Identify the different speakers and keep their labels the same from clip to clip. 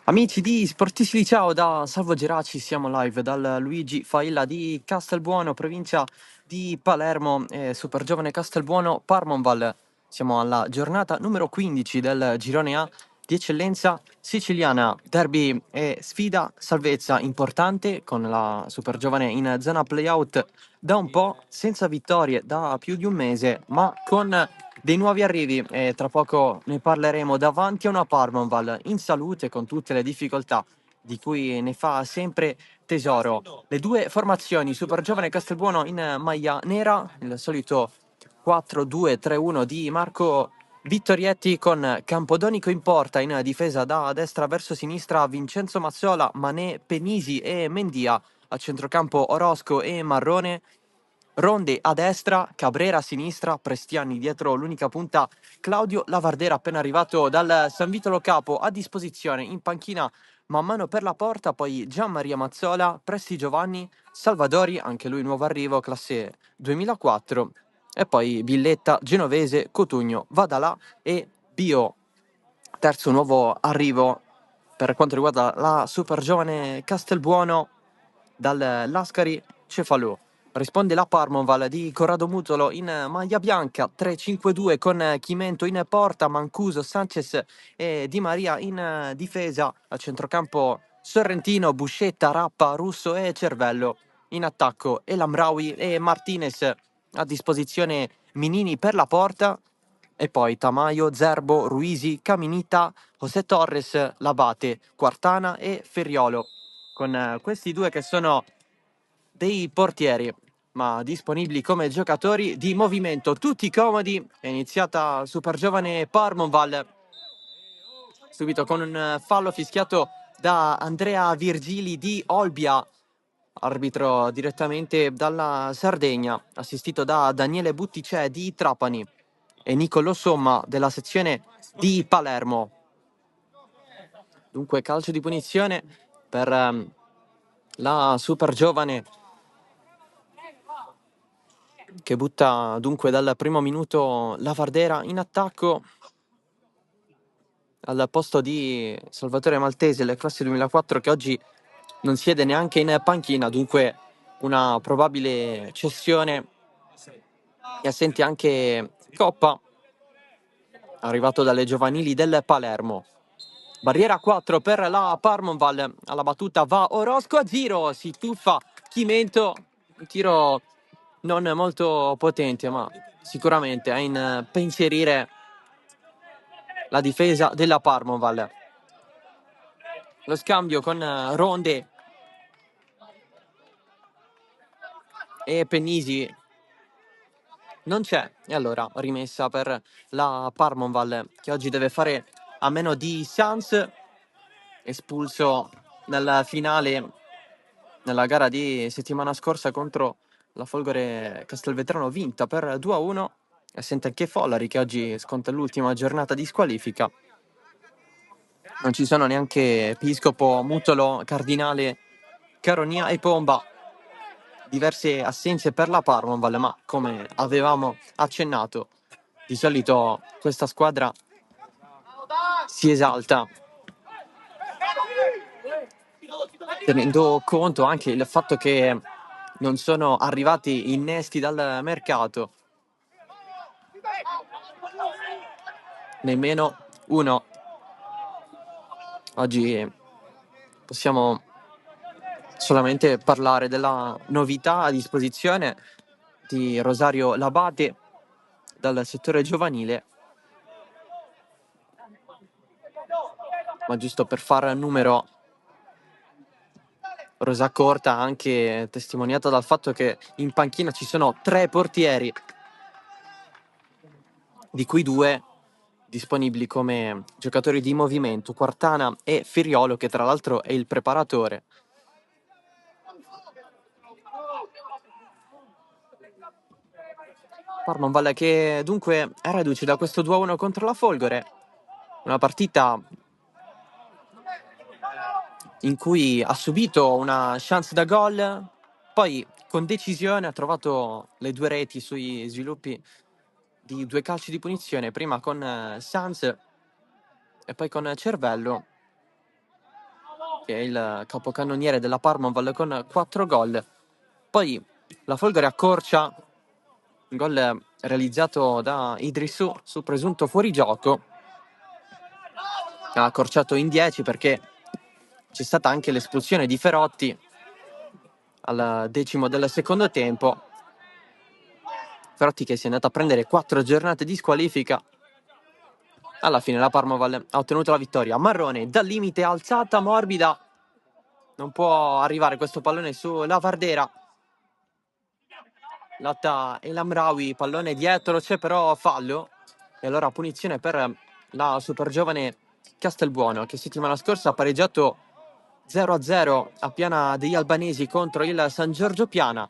Speaker 1: Amici di Sportisti, ciao da Salvo Geraci, siamo live dal Luigi Failla di Castelbuono, provincia di Palermo, Super Giovane Castelbuono Parmonval. Siamo alla giornata numero 15 del girone A di eccellenza siciliana, derby e sfida salvezza importante con la Super Giovane in zona playout da un po', senza vittorie da più di un mese, ma con dei nuovi arrivi e tra poco ne parleremo davanti a una Parmonval in salute con tutte le difficoltà di cui ne fa sempre tesoro. Le due formazioni, Super Giovane Castelbuono in maglia nera, il solito 4-2-3-1 di Marco Vittorietti con Campodonico in porta, in difesa da destra verso sinistra Vincenzo Mazzola, Manè, Penisi e Mendia, a centrocampo Orosco e Marrone, Ronde a destra, Cabrera a sinistra, Prestiani dietro l'unica punta, Claudio Lavardera appena arrivato dal San Vitolo Capo a disposizione in panchina man mano per la porta, poi Gianmaria Mazzola, Presti Giovanni, Salvadori, anche lui nuovo arrivo, classe 2004, e poi Villetta, Genovese, Cotugno, Vadalà e Bio. Terzo nuovo arrivo per quanto riguarda la Super Giovane Castelbuono dal Lascari Cefalù. Risponde la Parmonval di Corrado Mutolo in maglia bianca, 3-5-2 con Chimento in porta, Mancuso, Sanchez e Di Maria in difesa, a centrocampo Sorrentino, Buscetta, Rappa, Russo e Cervello. In attacco Elamraoui e Martinez, a disposizione Minini per la porta, e poi Tamayo, Zerbo, Ruisi, Caminita, José Torres, Labate, Quartana e Ferriolo. Con questi due che sono dei portieri, ma disponibili come giocatori di movimento, tutti comodi. È iniziata Super Giovane Parmonval, subito con un fallo fischiato da Andrea Virgili di Olbia, arbitro direttamente dalla Sardegna, assistito da Daniele Butticè di Trapani e Niccolò Somma della sezione di Palermo. Dunque calcio di punizione per la Super Giovane, che butta dunque dal primo minuto Lavardera in attacco al posto di Salvatore Maltese, la classe 2004, che oggi non siede neanche in panchina, dunque una probabile cessione. E assente anche Coppa, arrivato dalle giovanili del Palermo. Barriera 4 per la Parmonval, alla battuta va Orosco a giro, si tuffa Chimento, un tiro non molto potente, ma sicuramente a impensierire la difesa della Parmonval. Lo scambio con Ronde e Pennisi non c'è, e allora rimessa per la Parmonval, che oggi deve fare a meno di Sanz, espulso nel finale nella gara di settimana scorsa contro la Folgore Castelvetrano, vinta per 2-1. E sente anche Follari, che oggi sconta l'ultima giornata di squalifica. Non ci sono neanche Episcopo, Mutolo, Cardinale, Caronia e Pomba. Diverse assenze per la Parmonval, ma come avevamo accennato, di solito questa squadra si esalta tenendo conto anche il fatto che non sono arrivati innesti dal mercato, nemmeno uno. Oggi possiamo solamente parlare della novità a disposizione di Rosario Labate dal settore giovanile, ma giusto per fare numero, rosa corta anche testimoniata dal fatto che in panchina ci sono 3 portieri, di cui 2 disponibili come giocatori di movimento, Quartana e Firiolo, che tra l'altro è il preparatore. Parma Valle che dunque è reduce da questo 2-1 contro la Folgore, una partita in cui ha subito una chance da gol, poi con decisione ha trovato le due reti sui sviluppi di due calci di punizione, prima con Sanz e poi con Cervello, che è il capocannoniere della Parmaval con 4 gol. Poi la Folgore accorcia, un gol realizzato da Idrissou su presunto fuorigioco. Ha accorciato in 10 perché c'è stata anche l'espulsione di Ferotti al 10° del secondo tempo. Ferotti che si è andato a prendere 4 giornate di squalifica. Alla fine la Parmaval ha ottenuto la vittoria. Marrone dal limite, alzata morbida, non può arrivare questo pallone sulla Vardera. Lotta El Amraoui, pallone dietro, c'è però fallo e allora punizione per la super giovane Castelbuono, che settimana scorsa ha pareggiato 0-0 a Piana degli Albanesi contro il San Giorgio Piana.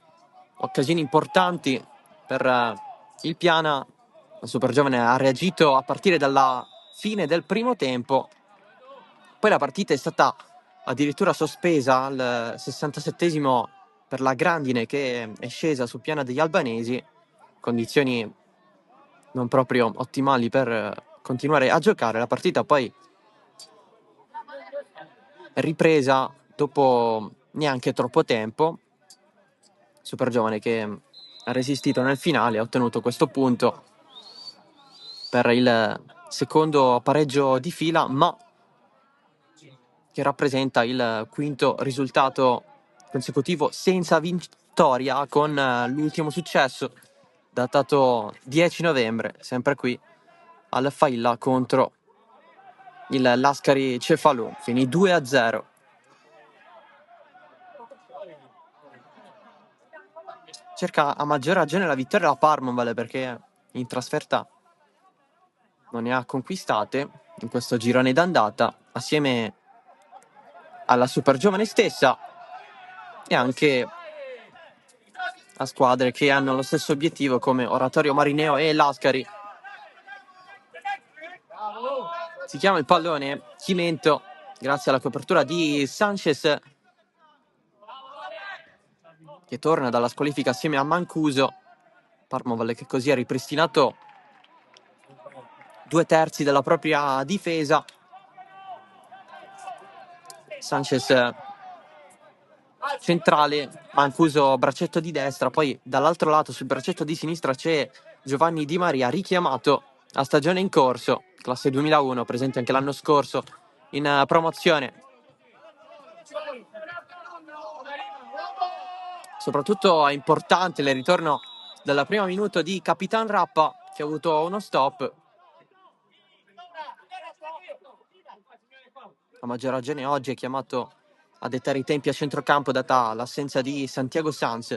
Speaker 1: Occasioni importanti per il Piana. La super giovane ha reagito a partire dalla fine del primo tempo. Poi la partita è stata addirittura sospesa al 67° per la grandine che è scesa su Piana degli Albanesi, condizioni non proprio ottimali per continuare a giocare. La partita poi è ripresa dopo neanche troppo tempo. Super giovane che ha resistito nel finale, ha ottenuto questo punto per il secondo pareggio di fila, ma che rappresenta il quinto risultato consecutivo senza vittoria, con l'ultimo successo datato 10 novembre, sempre qui al Failla contro il Lascari Cefalù, finì 2-0. Cerca a maggior ragione la vittoria la Parmaval, perché in trasferta non ne ha conquistate in questo girone d'andata, assieme alla super giovane stessa e anche a squadre che hanno lo stesso obiettivo come Oratorio Marineo e Lascari. Si chiama il pallone Chimento grazie alla copertura di Sanchez, che torna dalla squalifica assieme a Mancuso. Parmaval che così ha ripristinato 2/3 della propria difesa. Sanchez centrale, Mancuso braccetto di destra, poi dall'altro lato sul braccetto di sinistra c'è Giovanni Di Maria, richiamato a stagione in corso, classe 2001, presente anche l'anno scorso in promozione. Soprattutto è importante il ritorno dal primo minuto di Capitan Rappa, che ha avuto uno stop. A maggior ragione oggi è chiamato a dettare i tempi a centrocampo, data l'assenza di Santiago Sanz.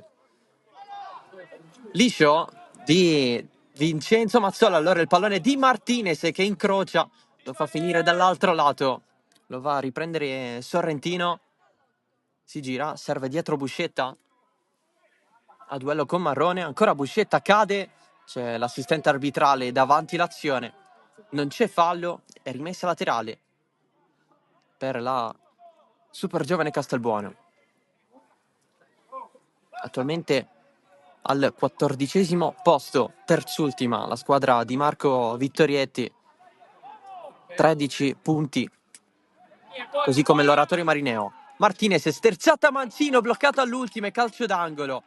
Speaker 1: Liscio di Vincenzo Mazzola, allora il pallone di Martinez che incrocia, lo fa finire dall'altro lato, lo va a riprendere Sorrentino, si gira, serve dietro Buscetta, a duello con Marrone, ancora Buscetta cade, c'è l'assistente arbitrale davanti l'azione, non c'è fallo, è rimessa laterale per la super giovane Castelbuono. Attualmente al 14° posto, terzultima, la squadra di Marco Vittorietti, 13 punti, così come l'Oratorio Marineo. Martinez, sterzata Mancino, bloccata all'ultimo e calcio d'angolo.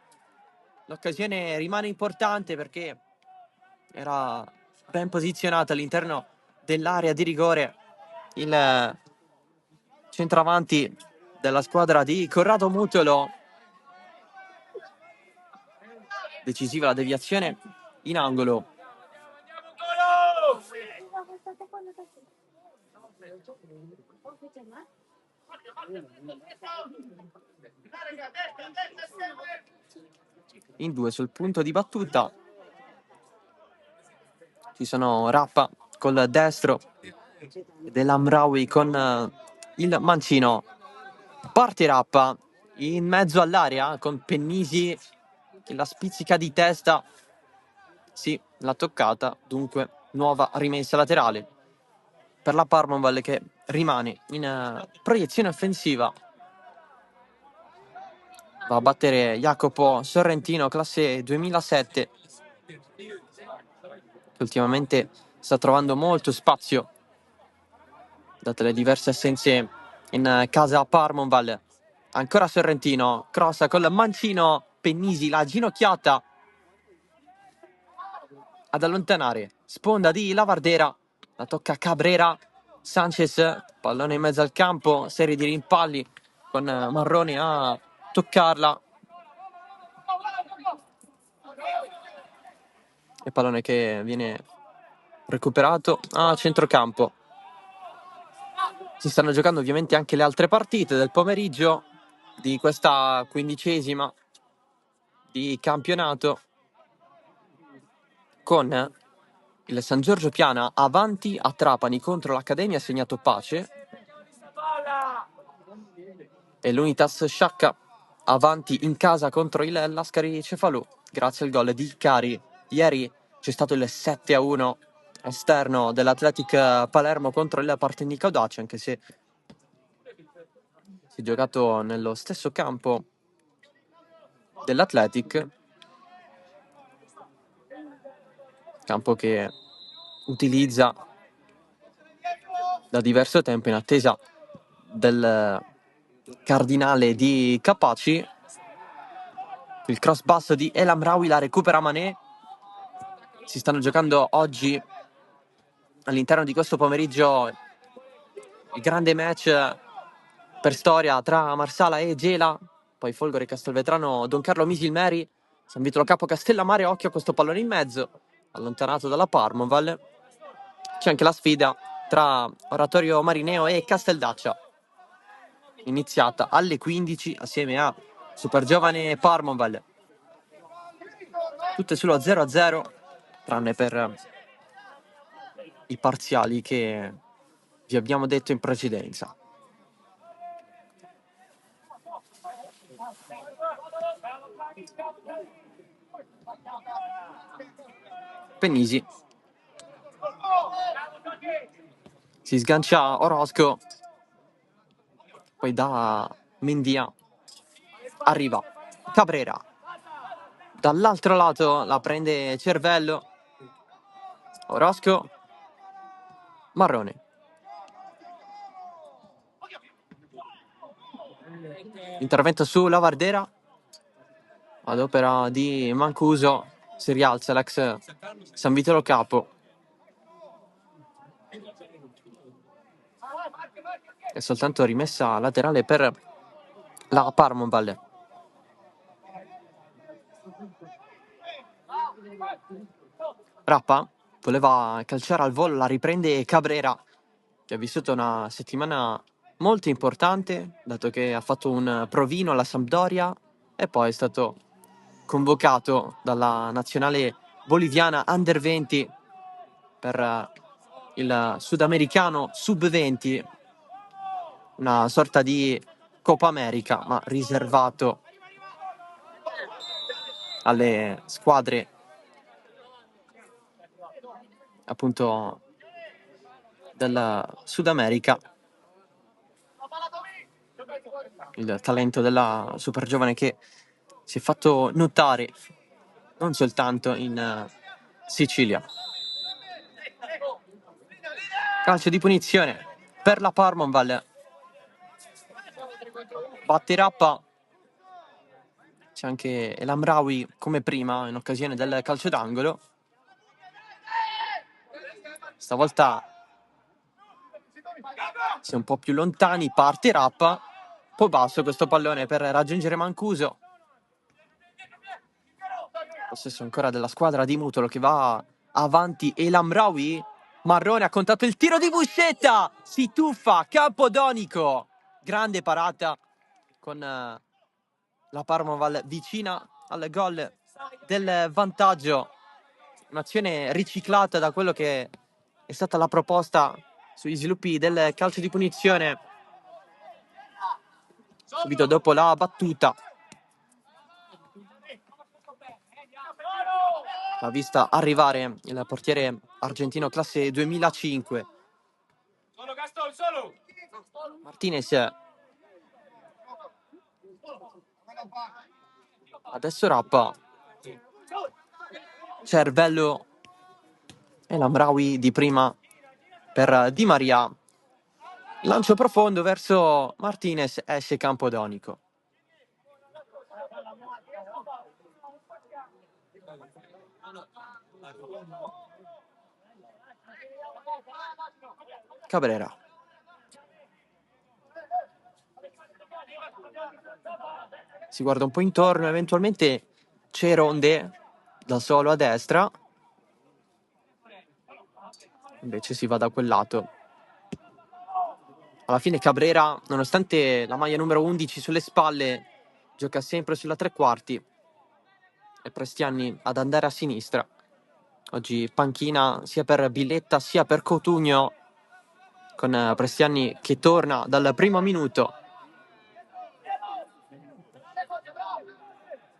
Speaker 1: L'occasione rimane importante perché era ben posizionato all'interno dell'area di rigore il centravanti della squadra di Corrado Mutolo. Decisiva la deviazione in angolo. In due sul punto di battuta ci sono Rappa col destro ed El Amraoui con il mancino. Parte Rappa in mezzo all'area con Pennisi che la spizzica di testa. Sì, l'ha toccata, dunque nuova rimessa laterale per la Parmonval che rimane in proiezione offensiva. Va a battere Jacopo Sorrentino, classe 2007, che ultimamente sta trovando molto spazio date le diverse assenze in casa Parmonval. Ancora Sorrentino, crossa col mancino, Pennisi, la ginocchiata ad allontanare, sponda di Lavardera, la tocca Cabrera, Sanchez, pallone in mezzo al campo, serie di rimpalli con Marrone a toccarla. E pallone che viene recuperato a centrocampo. Si stanno giocando ovviamente anche le altre partite del pomeriggio di questa 15ª di campionato, con il San Giorgio Piana avanti a Trapani contro l'Accademia Segnato Pace e l'Unitas Sciacca avanti in casa contro il Lascari Cefalù grazie al gol di Cari. Ieri c'è stato il 7-1 esterno dell'Athletic Palermo contro il Partinico Audace, anche se si è giocato nello stesso campo dell'Athletic, campo che utilizza da diverso tempo in attesa del cardinale di Capaci. Il cross basso di El Amraoui, la recupera Mané. Si stanno giocando oggi all'interno di questo pomeriggio il grande match per storia tra Marsala e Gela, poi Folgore Castelvetrano, Don Carlo Misilmeri, San Vitolo Capo Castellammare. Occhio a questo pallone in mezzo, allontanato dalla Parmonval. C'è anche la sfida tra Oratorio Marineo e Casteldaccia, iniziata alle 15 assieme a Supergiovane Parmonval. Tutte sullo 0-0, tranne per i parziali che vi abbiamo detto in precedenza. Pennisi si sgancia Orozco, poi da Mendia arriva Cabrera, dall'altro lato la prende Cervello, Orozco, Marrone, intervento su Lavardera ad opera di Mancuso, si rialza l'ex San Vitolo Capo. È soltanto rimessa laterale per la Parmonval. Rappa voleva calciare al volo, la riprende Cabrera, che ha vissuto una settimana molto importante, dato che ha fatto un provino alla Sampdoria e poi è stato convocato dalla nazionale boliviana Under 20 per il sudamericano Sub 20, una sorta di Coppa America, ma riservato alle squadre appunto del Sud America. Il talento della super giovane che si è fatto notare non soltanto in Sicilia. Calcio di punizione per la Parmonval. Batte Rappa. C'è anche El Amraoui come prima in occasione del calcio d'angolo. Stavolta si è un po' più lontani, parte Rappa, poi basso questo pallone per raggiungere Mancuso. Possesso ancora della squadra di Mutolo che va avanti. El Amraoui, Marrone ha contato il tiro di Buscetta, si tuffa, Campodonico, grande parata con la Parmonval vicina al gol del vantaggio, un'azione riciclata da quello che è stata la proposta sugli sviluppi del calcio di punizione subito dopo la battuta. L'ha vista arrivare il portiere argentino classe 2005. Martinez. Adesso Rappa. Cervello e l'Amraoui di prima per Di Maria. Lancio profondo verso Martinez, esce Campodonico. Cabrera. Si guarda un po' intorno, eventualmente c'è Ronde da solo a destra. Invece si va da quel lato. Alla fine Cabrera, nonostante la maglia numero 11 sulle spalle, gioca sempre sulla tre quarti. E Prestiani ad andare a sinistra. Oggi panchina sia per Billetta sia per Cotugno, con Prestiani che torna dal primo minuto.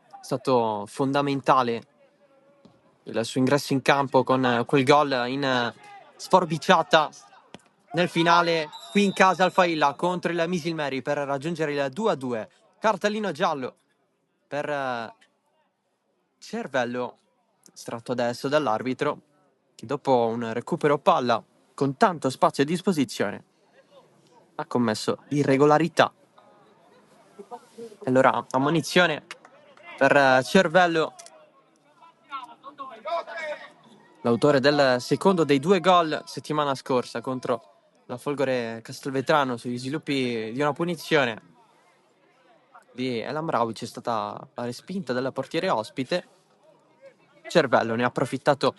Speaker 1: È stato fondamentale il suo ingresso in campo con quel gol in sforbiciata nel finale qui in casa al Failla contro il Misilmeri per raggiungere il 2-2. Cartellino giallo per Cervello, estratto adesso dall'arbitro, che dopo un recupero palla con tanto spazio a disposizione ha commesso irregolarità. Allora ammonizione per Cervello, l'autore del secondo dei 2 gol settimana scorsa contro la Folgore Castelvetrano sugli sviluppi di una punizione di Elambrauic. È stata la respinta del portiere ospite. Cervello ne ha approfittato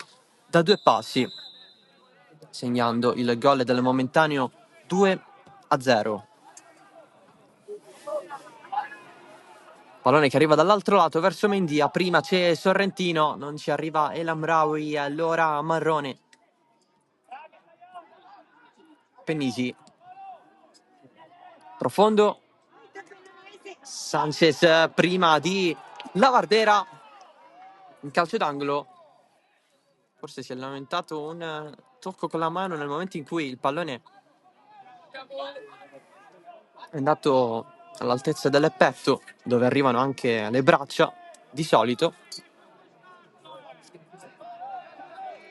Speaker 1: da 2 passi, segnando il gol del momentaneo 2-0. Pallone che arriva dall'altro lato verso Mendia, prima c'è Sorrentino, non ci arriva Elamraoui, allora Marrone. Pennisi. Profondo. Sanchez prima di Lavardera. In calcio d'angolo. Forse si è lamentato un tocco con la mano nel momento in cui il pallone è andato all'altezza del petto, dove arrivano anche le braccia, di solito,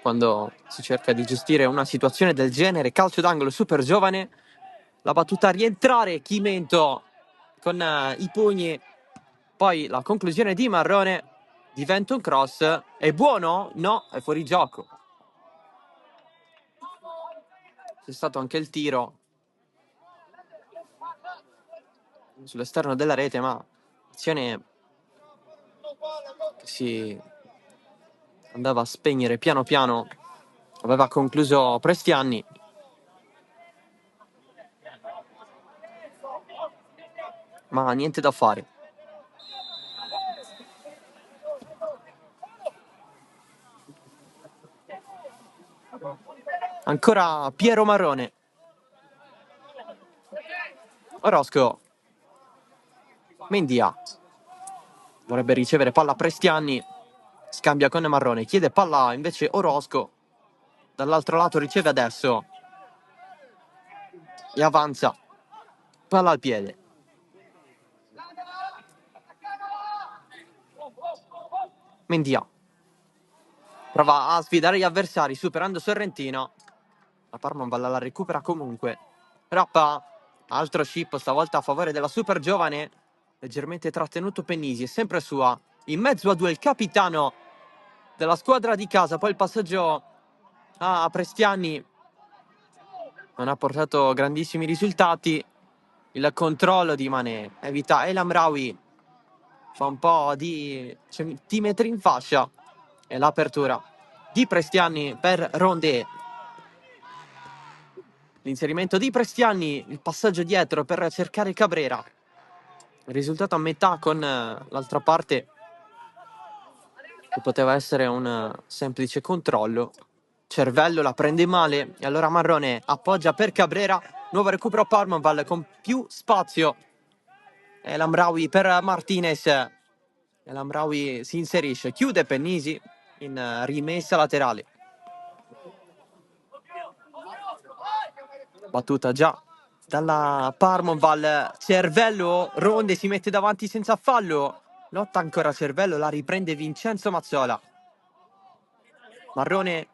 Speaker 1: quando si cerca di gestire una situazione del genere. Calcio d'angolo super giovane, la battuta a rientrare, Chimento con i pugni, poi la conclusione di Marrone, diventa un cross, è buono? No, è fuori gioco. C'è stato anche il tiro sull'esterno della rete, ma azione che si andava a spegnere piano piano, aveva concluso Prestiani. Ma niente da fare. Ancora Piero Marrone. Orosco. Mendia. Vorrebbe ricevere palla Prestiani. Scambia con Marrone. Chiede palla invece Orosco. Dall'altro lato riceve adesso. E avanza. Palla al piede. Mendia. Prova a sfidare gli avversari superando Sorrentino. La Parma la recupera comunque. Rappa. Altro chip, stavolta a favore della super giovane. Leggermente trattenuto Pennisi. È sempre sua. In mezzo a 2 il capitano della squadra di casa. Poi il passaggio a Prestiani non ha portato grandissimi risultati. Il controllo di Mané evita Elamraoui, fa un po' di centimetri in fascia, e l'apertura di Prestiani per Rondé. L'inserimento di Prestiani, il passaggio dietro per cercare Cabrera. Il risultato a metà con l'altra parte che poteva essere un semplice controllo. Cervello la prende male e allora Marrone appoggia per Cabrera. Nuovo recupero Parmonval con più spazio. E Lamraoui per Martinez. E Lamraoui si inserisce, chiude Pennisi in rimessa laterale. Battuta già dalla Parmonval. Cervello, Ronde si mette davanti senza fallo. Lotta ancora Cervello, la riprende Vincenzo Mazzola. Marrone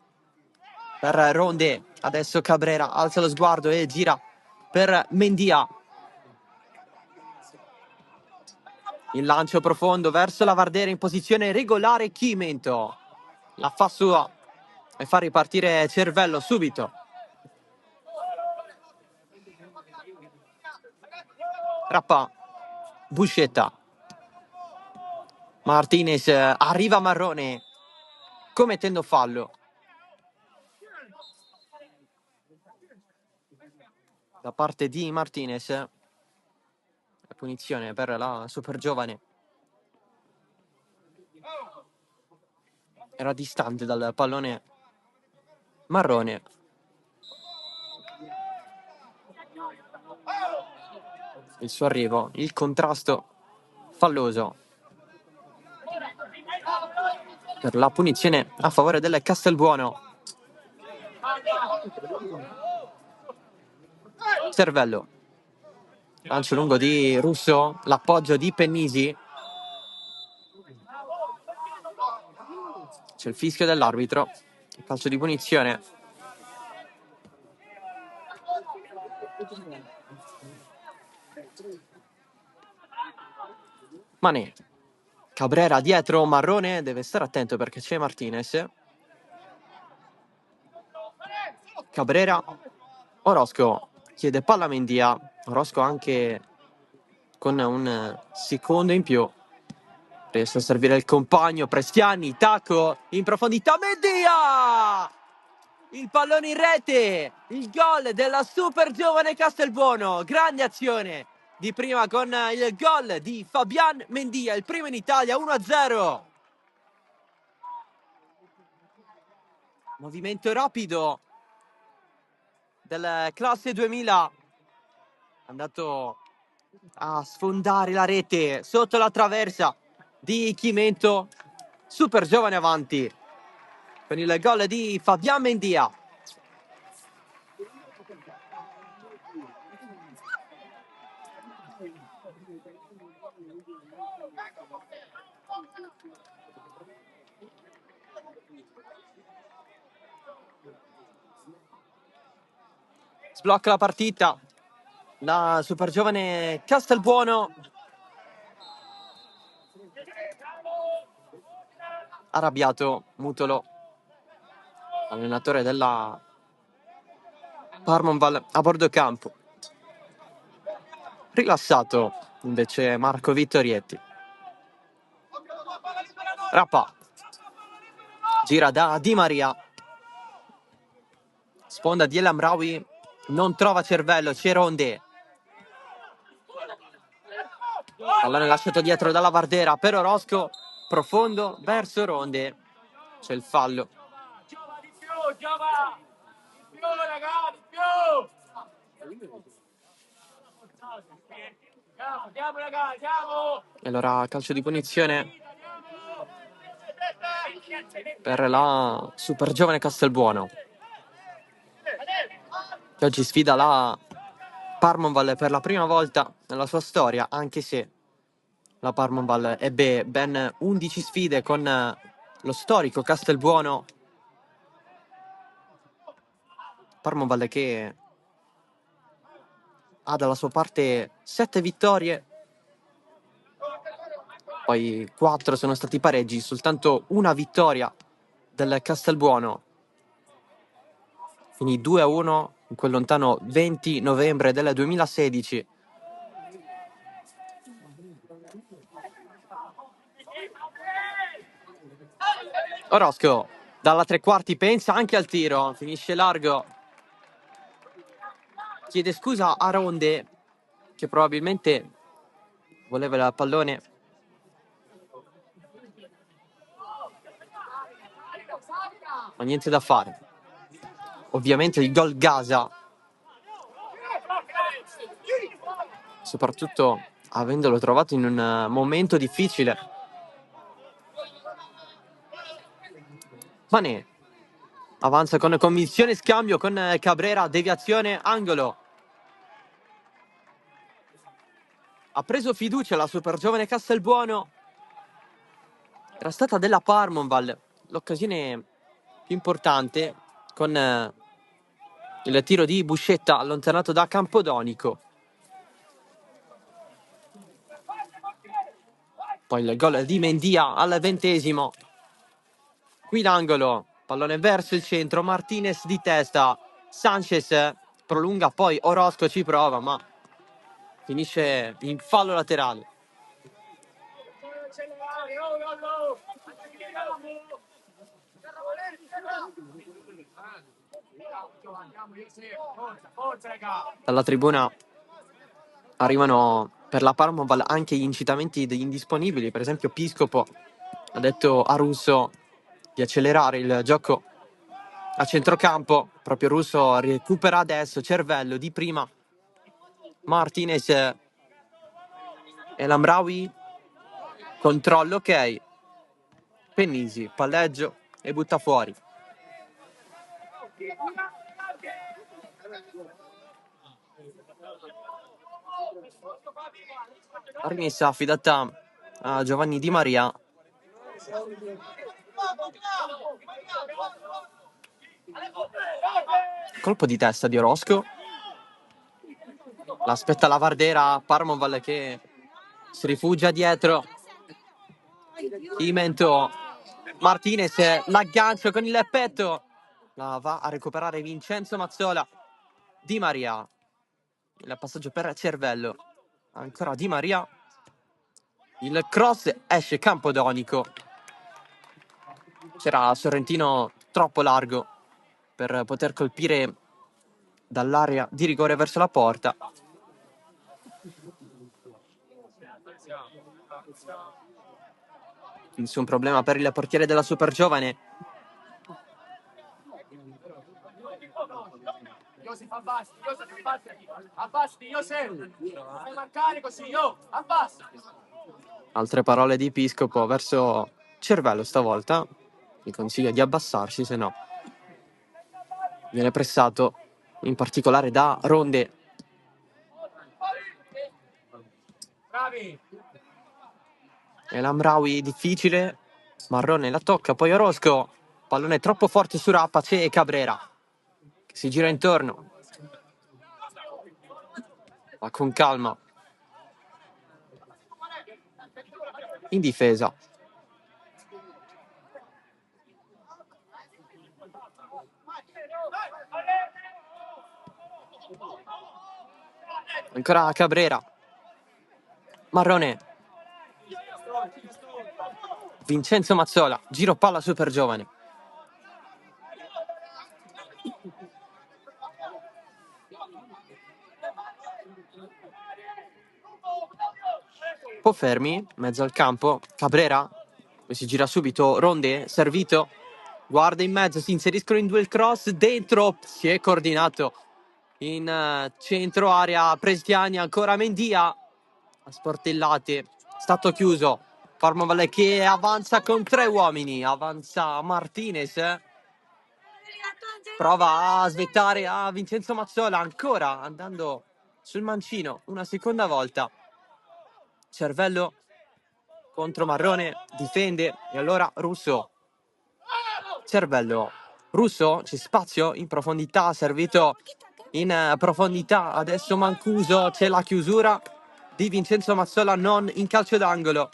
Speaker 1: per Ronde, adesso Cabrera alza lo sguardo e gira per Mendia. Il lancio profondo verso la Vardera in posizione regolare. Chimento la fa sua e fa ripartire Cervello subito. Rappa, Buscetta, Martinez, arriva Marrone commettendo fallo da parte di Martinez. La punizione per la super giovane. Era distante dal pallone Marrone. Il suo arrivo, il contrasto falloso per la punizione a favore del Castelbuono. Cervello, lancio lungo di Russo, l'appoggio di Pennisi. C'è il fischio dell'arbitro, calcio di punizione. Mané, Cabrera dietro, Marrone deve stare attento perché c'è Martinez. Cabrera, Orozco chiede palla a Mendia. Orozco anche con un secondo in più riesce a servire il compagno. Prestiani, tacco in profondità, Mendia! Il pallone in rete, il gol della super giovane Castelbuono. Grande azione di prima con il gol di Fabian Mendia, il primo in Italia, 1-0. Movimento rapido del classe 2000, andato a sfondare la rete sotto la traversa di Chimento. Super giovane avanti con il gol di Fabian Mendia. Sblocca la partita la super giovane Castelbuono. Arrabbiato Mutolo, allenatore della Parmonval, a bordo campo. Rilassato invece Marco Vittorietti. Rappa gira da Di Maria, sponda di El Amraoui, non trova Cervello, c'è Ronde. Pallone lasciato dietro dalla Vardera per Orozco, profondo verso Ronde. C'è il fallo. E allora calcio di punizione per la super giovane Castelbuono, che oggi sfida la Parmonval per la prima volta nella sua storia, anche se la Parmonval ebbe ben 11 sfide con lo storico Castelbuono. Parmonval che ha dalla sua parte 7 vittorie, poi 4 sono stati pareggi, soltanto una vittoria del Castelbuono. Quindi 2-1 in quel lontano 20 novembre del 2016. Orozco dalla tre quarti pensa anche al tiro, finisce largo. Chiede scusa a Ronde, che probabilmente voleva il pallone. Ma niente da fare. ovviamente il gol Gaza, soprattutto avendolo trovato in un momento difficile. Mané avanza con convinzione, scambio con Cabrera, deviazione, angolo. Ha preso fiducia la super giovane Castelbuono. Era stata della Parmonval l'occasione più importante con il tiro di Buscetta allontanato da Campodonico. Poi il gol di Mendia al 20°. Qui l'angolo, pallone verso il centro, Martinez di testa, Sanchez prolunga, poi Orozco ci prova, ma finisce in fallo laterale. Dalla tribuna arrivano per la Parmoval anche gli incitamenti degli indisponibili, per esempio Piscopo ha detto a Russo di accelerare il gioco a centrocampo, proprio Russo recupera adesso, cervello di prima, Martinez e Lamraoui, controllo, ok, Pennisi, palleggio e butta fuori. La rimessa affidata a Giovanni Di Maria. Colpo di testa di Orozco. L'aspetta la Vardera, Parmoval che si rifugia dietro. Imento, Martinez, l'aggancio con il petto. La va a recuperare Vincenzo Mazzola. Di Maria. Il passaggio per Cervello. Ancora Di Maria. Il cross esce Campodonico. C'era Sorrentino troppo largo per poter colpire dall'area di rigore verso la porta. Nessun problema per il portiere della Super Giovane. Altre parole di Piscopo verso Cervello stavolta. Mi consiglia di abbassarsi, se no viene pressato, in particolare da Ronde. E l'Amraoui difficile. Marrone la tocca, poi Orozco. Pallone troppo forte su Rapace e Cabrera, che si gira intorno. Ma con calma. In difesa. Ancora Cabrera. Marrone. Vincenzo Mazzola. Giro palla super giovane. Po' fermi, mezzo al campo. Cabrera. Poi si gira subito. Ronde, servito. Guarda in mezzo, si inseriscono in due il cross. Dentro, si è coordinato. In centro area Prestiani, ancora Mendia. A sportellate. Stato chiuso. Parmoval che avanza con 3 uomini. Avanza Martinez. Prova a svettare a Vincenzo Mazzola, ancora andando sul mancino una seconda volta. Cervello contro Marrone, difende e allora Russo. Cervello, Russo, c'è spazio in profondità, servito in profondità, adesso Mancuso, c'è la chiusura di Vincenzo Mazzola, non in calcio d'angolo.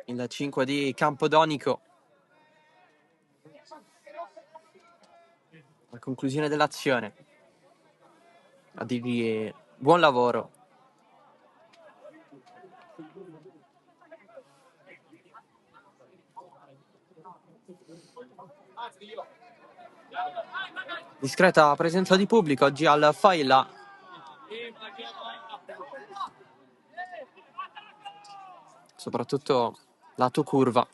Speaker 1: Il 5 di Campodonico. La conclusione dell'azione. A dirgli buon lavoro. Discreta presenza di pubblico oggi al Failla. Soprattutto lato curva.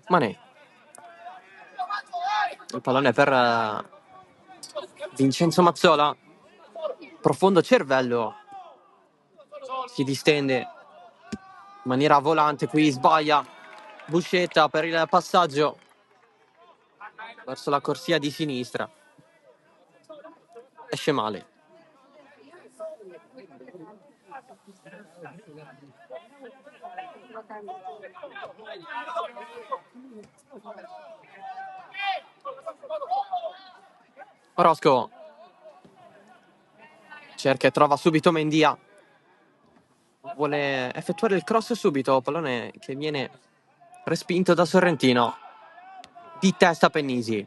Speaker 1: Mané. Il pallone per Vincenzo Mazzola. Profondo cervello. Si distende in maniera volante, qui sbaglia Buscetta per il passaggio verso la corsia di sinistra. Esce male. Orosco cerca e trova subito Mendia. Vuole effettuare il cross subito, pallone che viene respinto da Sorrentino. Di testa Pennisi.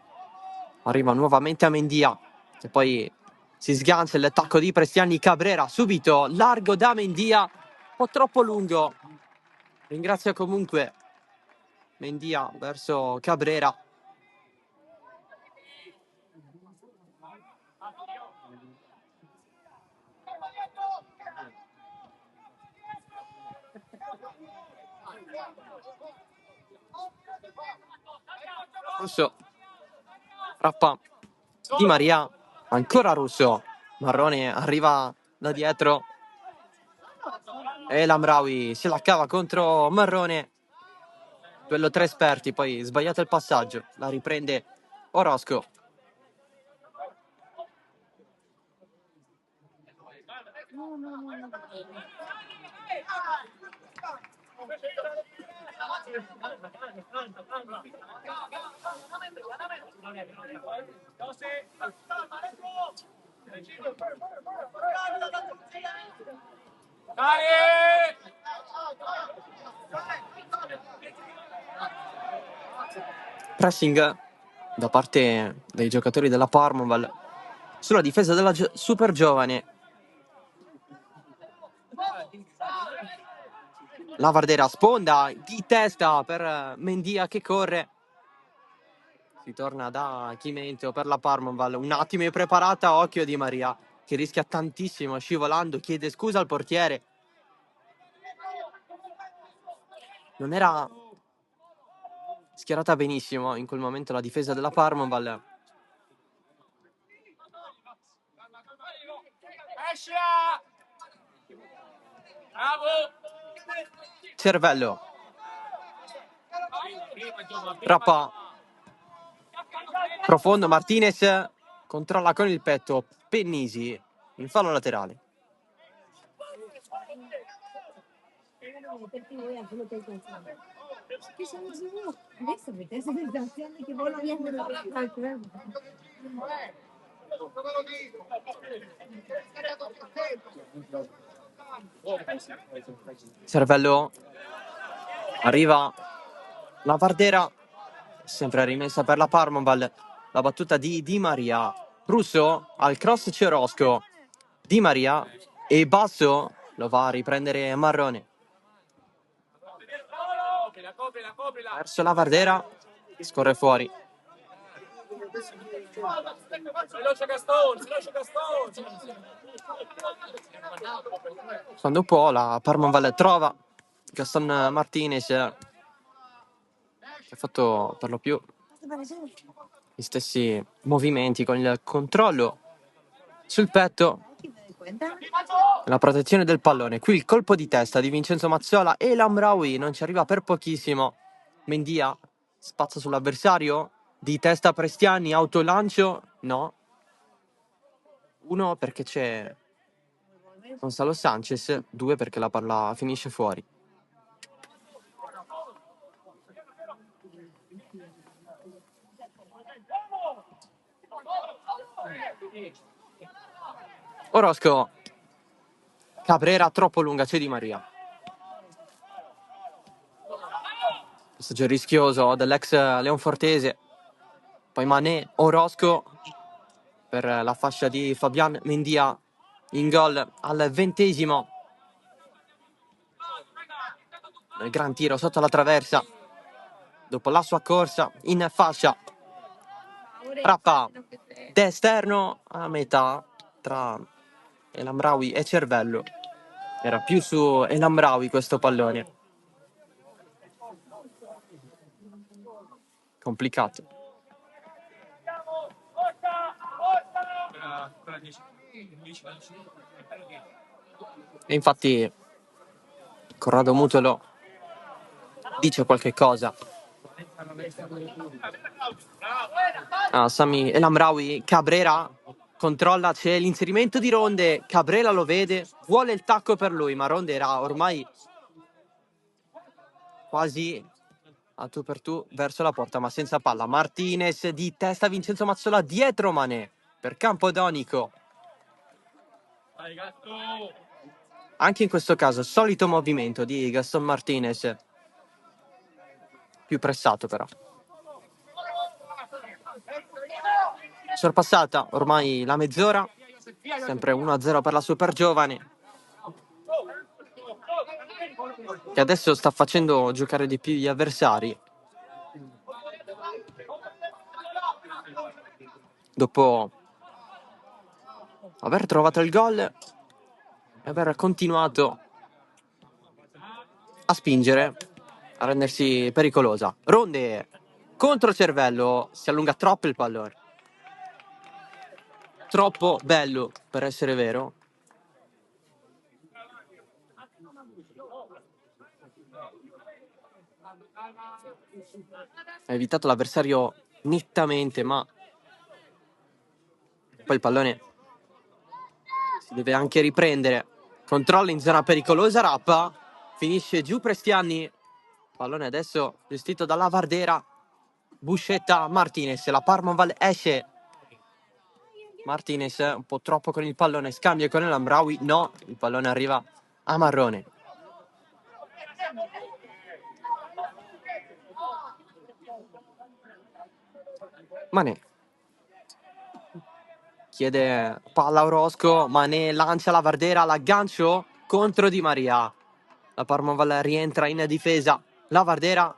Speaker 1: Arriva nuovamente a Mendia, che poi si sgancia l'attacco di Prestiani. Cabrera subito, largo da Mendia, un po' troppo lungo. Ringrazia comunque Mendia verso Cabrera. Russo. Rappa. Di Maria. Ancora Russo. Marrone arriva da dietro. E Lamraoui se la cava contro Marrone. Duello tra esperti, poi sbagliato il passaggio. La riprende Orosco. Pressing da parte dei giocatori della Parmoval sulla difesa della super giovane. La Vardera sponda di testa per Mendia che corre. Si torna da Chimento per la Parmoval. Un attimo è preparata, occhio Di Maria che rischia tantissimo scivolando, chiede scusa al portiere. Non era schierata benissimo in quel momento la difesa della Parmoval. Cervello. Rappa. Profondo Martinez controlla con il petto Pennisi in fallo laterale. Cervello. Arriva la Vardera, sempre rimessa per la Parmoval. La battuta di Di Maria. Russo al cross c'è Orosco. Di Maria e basso lo va a riprendere Marrone. Verso la Vardera, scorre fuori. Quando può la Parmoval trova Gaston Martinez, che ha fatto per lo più gli stessi movimenti con il controllo sul petto. La protezione del pallone. Qui il colpo di testa di Vincenzo Mazzola e Lamraoui non ci arriva per pochissimo. Mendia spazza sull'avversario. Di testa Prestiani, autolancio. No. 1 perché c'è Gonzalo Sanchez. 2 perché la palla finisce fuori. Orosco. Cabrera troppo lunga, c'è Di Maria. Passaggio rischioso dell'ex Leonfortese. Poi Mané, Orosco per la fascia di Fabian Mendia in gol al 20°. Il gran tiro sotto la traversa. Dopo la sua corsa in fascia. Rappa d'esterno a metà tra Elamraoui e Cervello. Era più su Elamraoui questo pallone. Complicato. E infatti Corrado Mutolo dice qualche cosa a Sami El Amraoui. Cabrera controlla, c'è l'inserimento di Ronde, Cabrera lo vede, vuole il tacco per lui, ma Ronde era ormai quasi a tu per tu verso la porta, ma senza palla. Martinez di testa, Vincenzo Mazzola dietro Mané per Campodonico. Anche in questo caso solito movimento di Gaston Martinez, più pressato però. Sorpassata ormai la mezz'ora, sempre 1-0 per la Super Giovane, che adesso sta facendo giocare di più gli avversari. Dopo aver trovato il gol e aver continuato a spingere, a rendersi pericolosa. Ronde contro cervello, si allunga troppo il pallone. Troppo bello per essere vero. Ha evitato l'avversario nettamente, ma poi il pallone si deve anche riprendere. Controlla in zona pericolosa Rappa, finisce giù Prestiani. Pallone adesso gestito da Lavardera. Buscetta, Martinez, la Parmaval esce. Martinez un po' troppo con il pallone, scambia con El Amraoui. No, il pallone arriva a Marrone. Mané chiede palla a Orozco, Mané lancia la Vardera, l'aggancio contro Di Maria. La Parmaval rientra in difesa. La Vardera,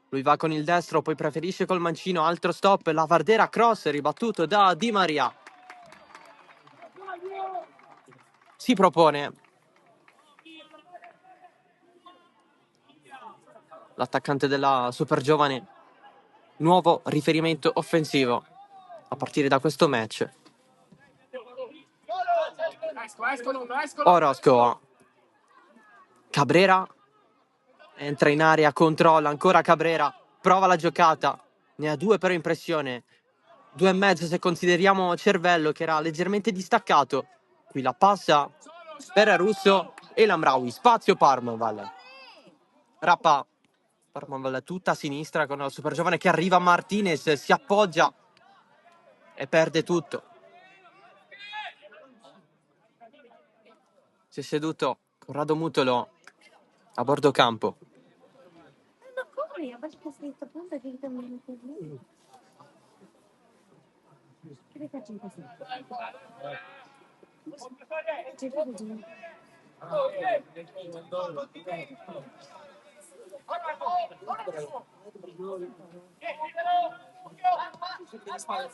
Speaker 1: lui va con il destro, poi preferisce col mancino, altro stop. La Vardera cross ribattuto da Di Maria. Si propone l'attaccante della Super Giovane, nuovo riferimento offensivo a partire da questo match. Orozco, Cabrera entra in area, controlla ancora Cabrera, prova la giocata, ne ha 2 per impressione, 2,5 se consideriamo cervello che era leggermente distaccato. Qui la passa per Russo e Lamraoui, spazio Parmaval. Rappa, Parmaval tutta a sinistra con la Super Giovane che arriva, Martinez si appoggia e perde tutto. Si è seduto Corrado Mutolo a bordo campo.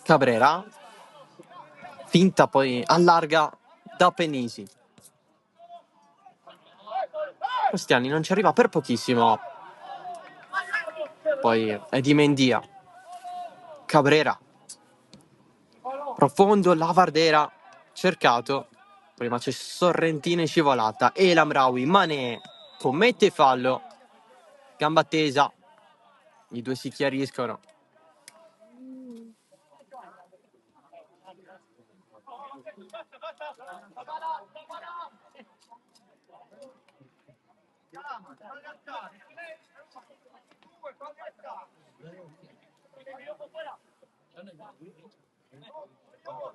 Speaker 1: Cabrera finta, poi allarga da Penisi. Cristiani non ci arriva per pochissimo. Poi è di Mendia. Cabrera profondo, Lavardera cercato, prima c'è Sorrentino in scivolata e Lamraoui, Mané commette fallo, gamba tesa, i due si chiariscono.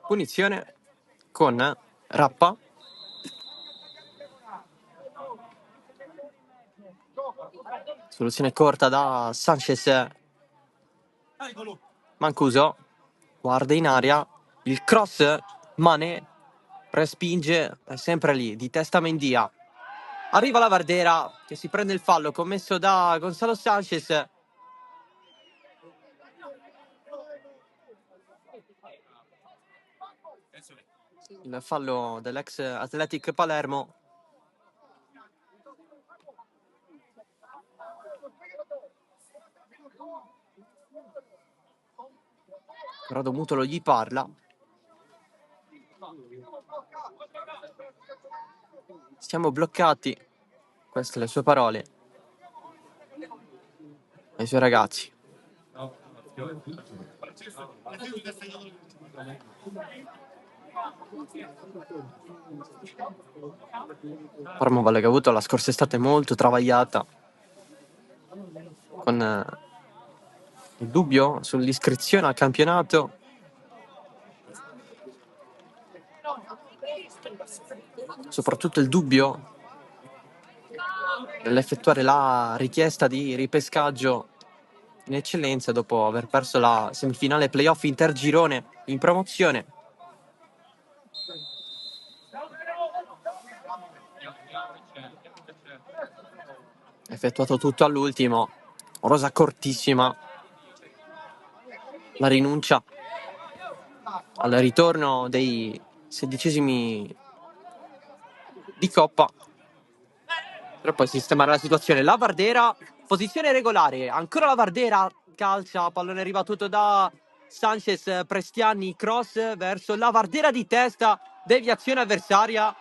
Speaker 1: Punizione con Rappa. Soluzione corta da Sanchez. Mancuso guarda in aria, il cross, Mané respinge, è sempre lì, di testa Mendia. Arriva la Vardera che si prende il fallo commesso da Gonzalo Sanchez. Il fallo dell'ex Athletic Palermo. Corrado Mutolo gli parla. Siamo bloccati. Queste le sue parole ai suoi ragazzi. Parma Valle che ha avuto la scorsa estate molto travagliata, con il dubbio sull'iscrizione al campionato. Soprattutto il dubbio nell'effettuare la richiesta di ripescaggio in eccellenza dopo aver perso la semifinale playoff intergirone in promozione. Effettuato tutto all'ultimo, rosa cortissima, la rinuncia al ritorno dei 16esimi di Coppa per poi sistemare la situazione. La Vardera, posizione regolare, ancora la Vardera calcia, pallone ribattuto da Sanchez, Prestiani, cross verso la Vardera di testa, deviazione avversaria,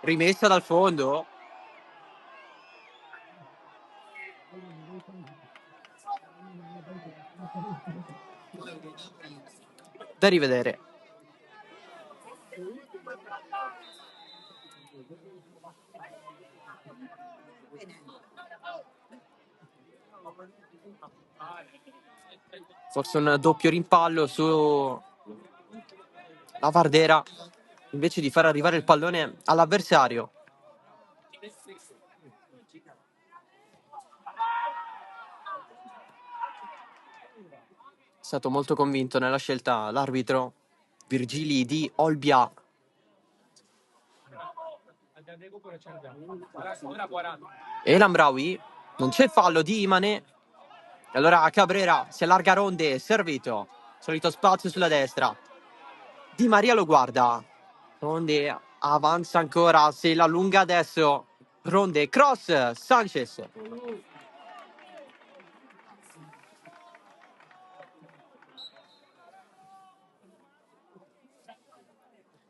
Speaker 1: rimessa dal fondo. Da rivedere. Forse un doppio rimpallo su la Vardera invece di far arrivare il pallone all'avversario. È stato molto convinto nella scelta l'arbitro Virgili di Olbia. E Lambraoui, non c'è fallo di Imane. E allora Cabrera si allarga Ronde, servito. Solito spazio sulla destra. Di Maria lo guarda. Ronde avanza ancora, se la allunga adesso. Ronde, cross, Sanchez.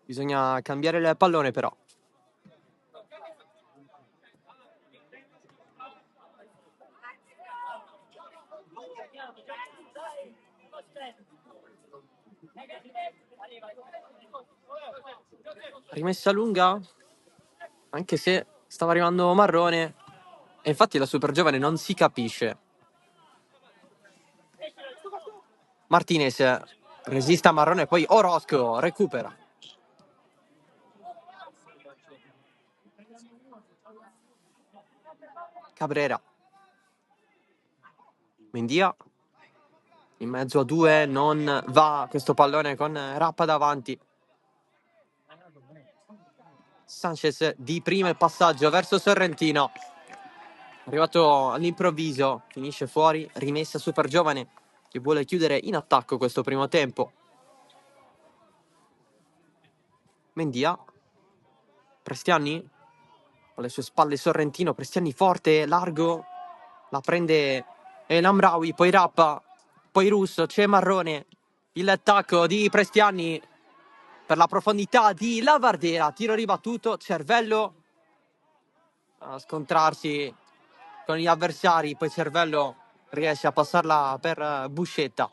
Speaker 1: Bisogna cambiare il pallone però. Rimessa lunga, anche se stava arrivando Marrone. E infatti la super giovane non si capisce. Martinez resiste a Marrone, poi Orozco recupera. Cabrera. Mendia. In mezzo a due, non va questo pallone con Rappa davanti. Sanchez di prima il passaggio verso Sorrentino. Arrivato all'improvviso, finisce fuori, rimessa super giovane che vuole chiudere in attacco questo primo tempo. Mendia. Prestiani. Alle sue spalle Sorrentino, Prestiani forte, largo. La prende El Amraoui, poi Rappa, poi Russo, c'è Marrone. Il tacco di Prestiani per la profondità di Lavardera, tiro ribattuto, Cervello a scontrarsi con gli avversari, poi Cervello riesce a passarla per Buscetta.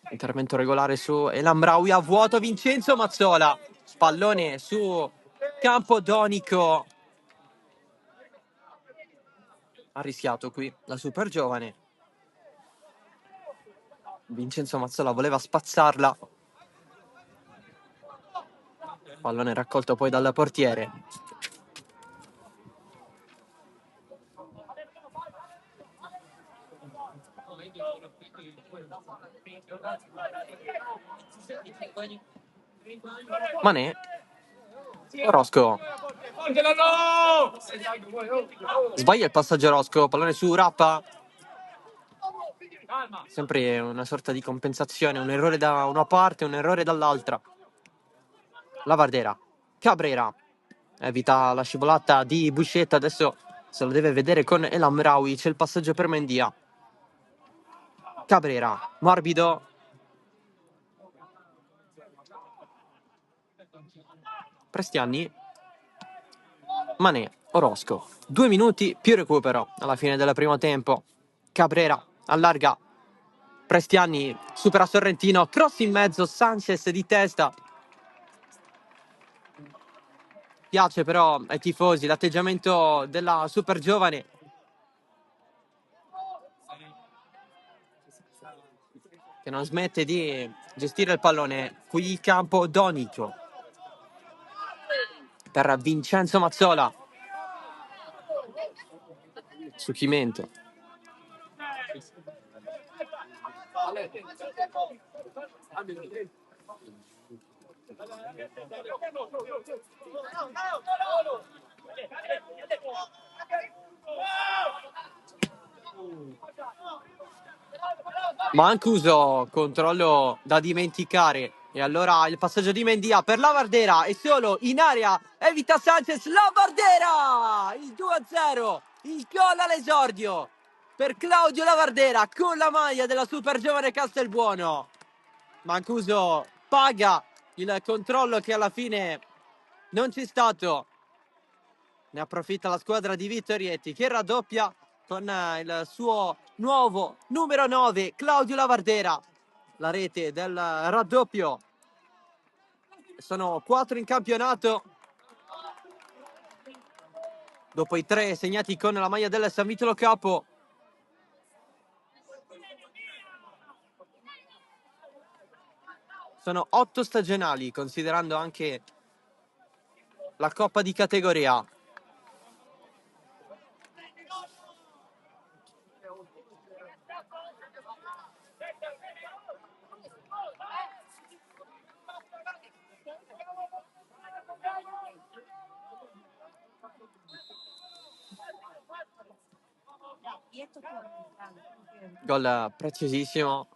Speaker 1: Intervento regolare su El Amraoui a vuoto, Vincenzo Mazzola, pallone su campo Donico. Ha rischiato qui la super giovane. Vincenzo Mazzola voleva spazzarla. Pallone raccolto poi dal portiere. Mané. Orozco. Sbaglia il passaggio Orozco, pallone su Rappa. Sempre una sorta di compensazione, un errore da una parte, un errore dall'altra. La Vardera. Cabrera. Evita la scivolata di Buscetta, adesso se lo deve vedere con El Amraoui, c'è il passaggio per Mendia. Cabrera, morbido. Prestiani, Mané, Orosco. 2 minuti più recupero alla fine del primo tempo. Cabrera allarga. Prestiani supera Sorrentino. Cross in mezzo. Sanchez di testa. Piace però ai tifosi l'atteggiamento della super giovane, che non smette di gestire il pallone. Qui il campo Donico per Vincenzo Mazzola. Su Chimento. Mancuso, controllo da dimenticare. E allora il passaggio di Mendia per Lavardera e solo in area evita Sanchez. Lavardera! Il 2-0, il gol all'esordio per Claudio Lavardera con la maglia della super giovane Castelbuono. Mancuso paga il controllo che alla fine non c'è stato. Ne approfitta la squadra di Vittorietti che raddoppia con il suo nuovo numero 9, Claudio Lavardera. La rete del raddoppio. Sono 4 in campionato. Dopo i 3 segnati con la maglia del San Vitolo Capo. Sono 8 stagionali, considerando anche la Coppa di categoria. Gol preziosissimo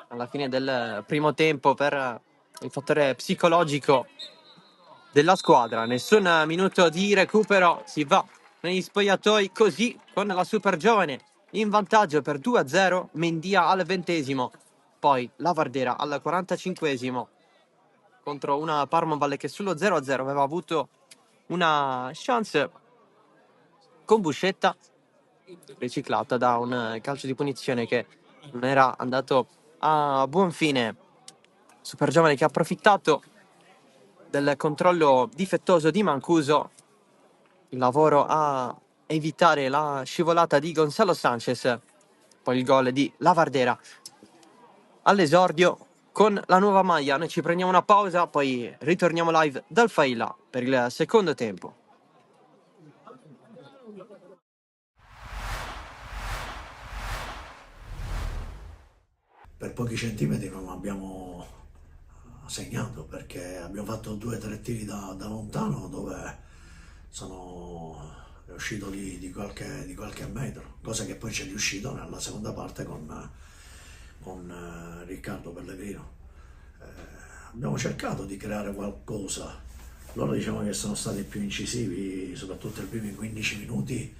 Speaker 1: alla fine del primo tempo per il fattore psicologico della squadra. Nessun minuto di recupero, si va negli spogliatoi così con la super giovane in vantaggio per 2-0. Mendia al 20°, poi Lavardera al 45° contro una Parma Valle che sullo 0-0 aveva avuto una chance con Buscetta, riciclata da un calcio di punizione che non era andato a buon fine. Super giovane che ha approfittato del controllo difettoso di Mancuso, il lavoro a evitare la scivolata di Gonzalo Sanchez, poi il gol di Lavardera all'esordio con la nuova maglia. Noi ci prendiamo una pausa, poi ritorniamo live dal Failla per il secondo tempo.
Speaker 2: Per pochi centimetri non abbiamo segnato perché abbiamo fatto 2 o 3 tiri da lontano dove è uscito di qualche metro, cosa che poi ci è riuscito nella seconda parte con Riccardo Pellegrino. Abbiamo cercato di creare qualcosa, loro diciamo che sono stati più incisivi soprattutto nei primi 15 minuti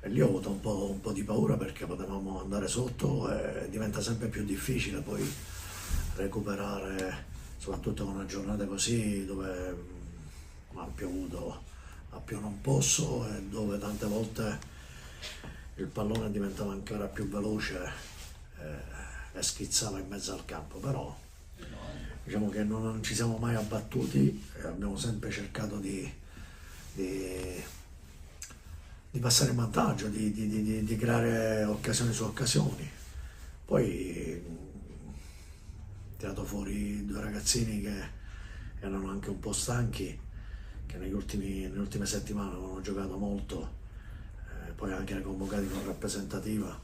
Speaker 2: e lì ho avuto un po' di paura perché potevamo andare sotto e diventa sempre più difficile poi recuperare, soprattutto con una giornata così dove ha piovuto a più non posso e dove tante volte il pallone diventava ancora più veloce e schizzava in mezzo al campo, però diciamo che non ci siamo mai abbattuti e abbiamo sempre cercato di passare in vantaggio, di creare occasioni su occasioni. Poi tirato fuori 2 ragazzini che erano anche un po' stanchi, che nelle ultime settimane avevano giocato molto, poi anche convocati con rappresentativa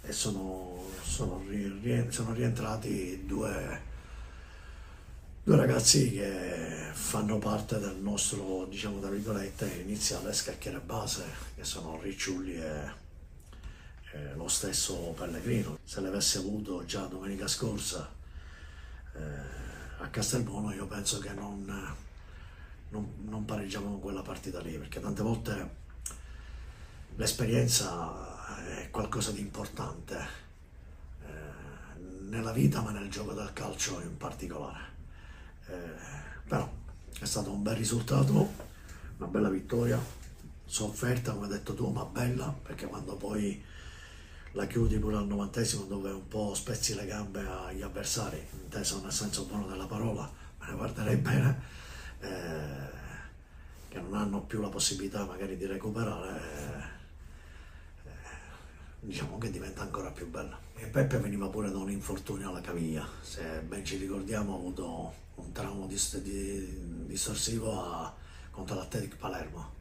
Speaker 2: e sono rientrati due ragazzi che fanno parte del nostro, diciamo tra virgolette, iniziale scacchiere base, che sono Ricciulli e lo stesso Pellegrino. Se l'avesse avuto già domenica scorsa a Castelbuono io penso che non pareggiavamo quella partita lì, perché tante volte l'esperienza è qualcosa di importante nella vita, ma nel gioco del calcio in particolare. Però è stato un bel risultato, una bella vittoria, sofferta come hai detto tu, ma bella, perché quando poi la chiudi pure al 90esimo, dove un po' spezzi le gambe agli avversari, inteso nel senso buono della parola, me ne guarderei bene, che non hanno più la possibilità magari di recuperare, diciamo che diventa ancora più bella. E Peppe veniva pure da un infortunio alla caviglia, se ben ci ricordiamo ha avuto un trauma distorsivo contro l'Athletic Palermo.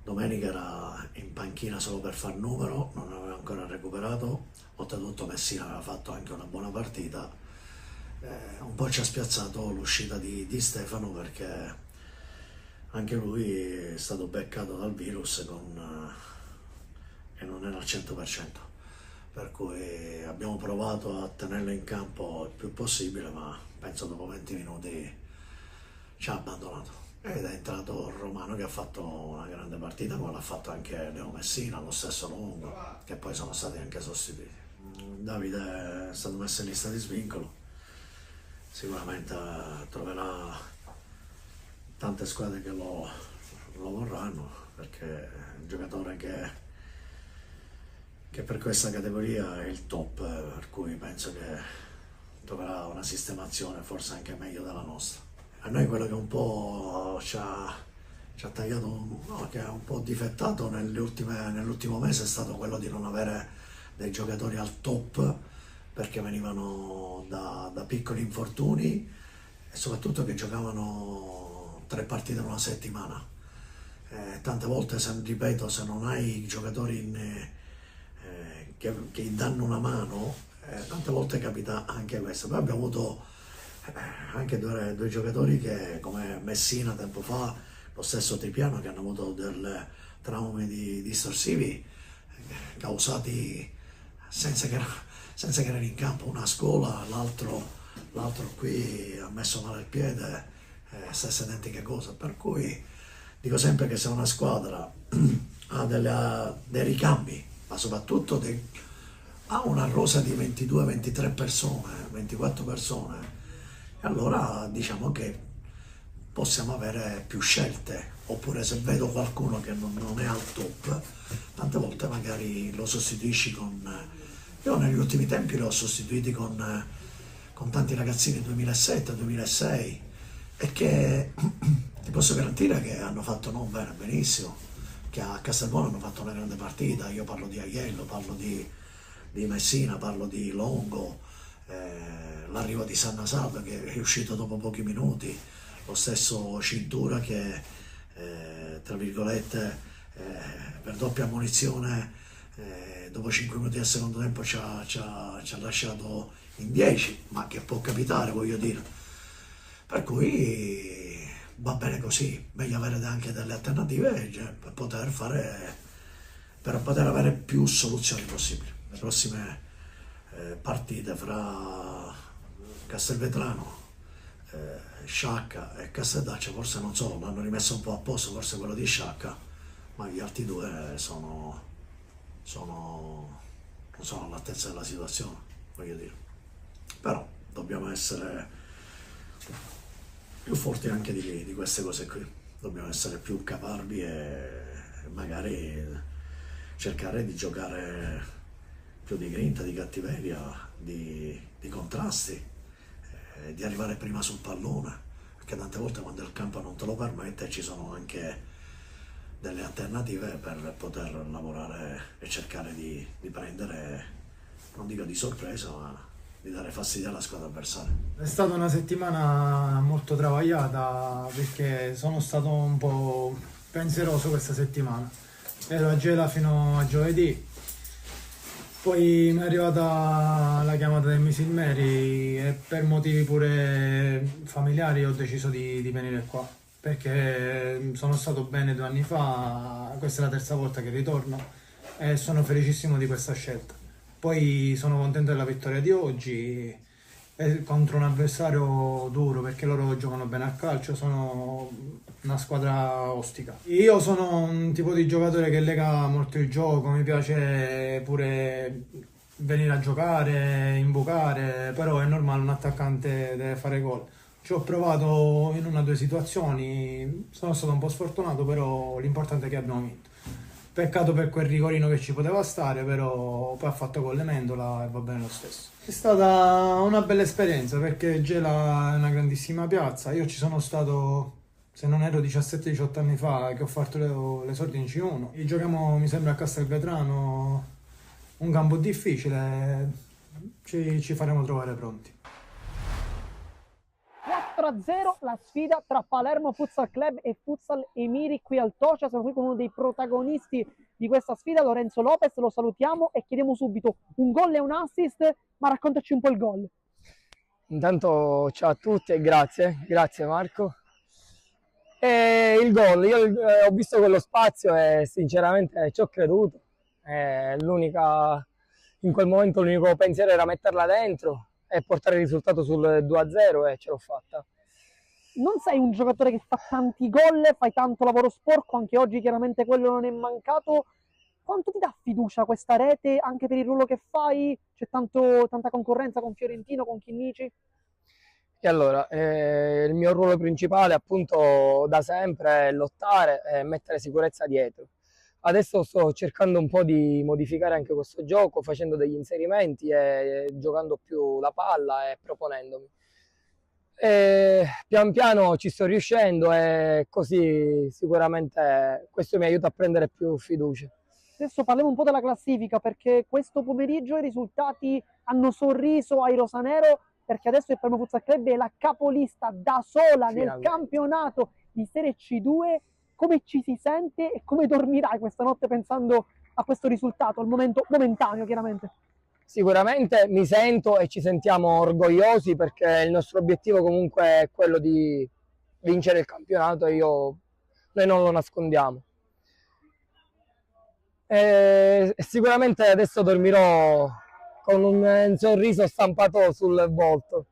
Speaker 2: Domenica era in panchina solo per far numero, non aveva ancora recuperato, oltretutto Messina aveva fatto anche una buona partita. Un po' ci ha spiazzato l'uscita di Stefano, perché anche lui è stato beccato dal virus e non era al 100%, per cui abbiamo provato a tenerlo in campo il più possibile, ma penso dopo 20 minuti ci ha abbandonato. Ed è entrato Romano, che ha fatto una grande partita, come l'ha fatto anche Leo Messina, lo stesso Longo, che poi sono stati anche sostituiti. Davide è stato messo in lista di svincolo, sicuramente troverà tante squadre che lo vorranno, perché è un giocatore che per questa categoria è il top, per cui penso che troverà una sistemazione forse anche meglio della nostra. A noi quello che un po' ci ha tagliato, no, che ha un po' difettato nell'ultimo mese, è stato quello di non avere dei giocatori al top, perché venivano da piccoli infortuni e soprattutto che giocavano 3 partite in una settimana. Tante volte, ripeto, se non hai giocatori che danno una mano, tante volte capita anche questo. Poi abbiamo avuto anche due giocatori che, come Messina tempo fa, lo stesso Tripiano, che hanno avuto dei traumi distorsivi causati senza che erano in campo. Una a scuola, l'altro qui ha messo male il piede, stessa identica cosa, per cui dico sempre che se una squadra ha dei ricambi, ma soprattutto ha una rosa di 22-23 persone, 24 persone, e allora diciamo che possiamo avere più scelte. Oppure se vedo qualcuno che non è al top, tante volte magari lo sostituisci io negli ultimi tempi l'ho sostituiti con tanti ragazzini 2007-2006, e che ti posso garantire che hanno fatto non bene, benissimo, che a Castelbuono hanno fatto una grande partita. Io parlo di Aiello, parlo di Messina, parlo di Longo, l'arrivo di Sanna Salva, che è uscito dopo pochi minuti, lo stesso Cintura che tra virgolette per doppia ammonizione dopo 5 minuti del secondo tempo ci ha lasciato in 10, ma che può capitare, voglio dire, per cui va bene così. Meglio avere anche delle alternative, cioè, per poter avere più soluzioni possibili. Le prossime partite fra Castelvetrano, Sciacca e Casteldaccia, forse, non so, l'hanno rimesso un po' a posto, forse quello di Sciacca, ma gli altri due non sono all'altezza della situazione, voglio dire. Però dobbiamo essere più forti anche di queste cose qui, dobbiamo essere più caparbi e magari cercare di giocare più di grinta, di cattiveria, di contrasti, di arrivare prima sul pallone, perché tante volte quando il campo non te lo permette ci sono anche delle alternative per poter lavorare e cercare di prendere, non dico di sorpresa, ma di dare fastidio alla squadra avversaria.
Speaker 3: È stata una settimana molto travagliata, perché sono stato un po' pensieroso questa settimana. Ero a Gela fino a giovedì, poi mi è arrivata la chiamata del Miss Mary e per motivi pure familiari ho deciso di venire qua, perché sono stato bene 2 anni fa, questa è la 3ª volta che ritorno e sono felicissimo di questa scelta. Poi sono contento della vittoria di oggi contro un avversario duro, perché loro giocano bene a calcio, sono una squadra ostica. Io sono un tipo di giocatore che lega molto il gioco, mi piace pure venire a giocare, imbucare, però è normale, un attaccante deve fare gol. Ci ho provato in una o due situazioni, sono stato un po' sfortunato, però l'importante è che abbiamo vinto. Peccato per quel rigorino che ci poteva stare, però poi ha fatto gol Mendola e va bene lo stesso. È stata una bella esperienza perché Gela è una grandissima piazza. Io ci sono stato, se non ero 17-18 anni fa, che ho fatto l'esordio in C1. E giochiamo, mi sembra, a Castelvetrano, un campo difficile. Ci faremo trovare pronti.
Speaker 4: 4-0 la sfida tra Palermo Futsal Club e Futsal Emiri qui al Tocia. Siamo qui con uno dei protagonisti di questa sfida, Lorenzo Lopez, lo salutiamo e chiediamo subito un gol e un assist, ma raccontaci un po' il gol.
Speaker 5: Intanto ciao a tutti e grazie Marco. E il gol, io ho visto quello spazio e sinceramente ci ho creduto. In quel momento l'unico pensiero era metterla dentro e portare il risultato sul 2-0 e ce l'ho fatta.
Speaker 4: Non sei un giocatore che fa tanti gol, fai tanto lavoro sporco, anche oggi chiaramente quello non è mancato. Quanto ti dà fiducia questa rete anche per il ruolo che fai? C'è tanta concorrenza con Fiorentino, con Chinnici?
Speaker 5: E allora, il mio ruolo principale appunto da sempre è lottare e mettere sicurezza dietro. Adesso sto cercando un po' di modificare anche questo gioco, facendo degli inserimenti e giocando più la palla e proponendomi. E pian piano ci sto riuscendo e così sicuramente questo mi aiuta a prendere più fiducia.
Speaker 4: Adesso parliamo un po' della classifica perché questo pomeriggio i risultati hanno sorriso ai rosanero perché adesso il Palermo Futsal Club è la capolista da sola nel
Speaker 5: Finalmente.
Speaker 4: campionato di Serie C2. Come ci si sente e come dormirai questa notte pensando a questo risultato, al momento momentaneo chiaramente?
Speaker 5: Sicuramente mi sento e ci sentiamo orgogliosi perché il nostro obiettivo comunque è quello di vincere il campionato e noi non lo nascondiamo. E sicuramente adesso dormirò con un sorriso stampato sul volto.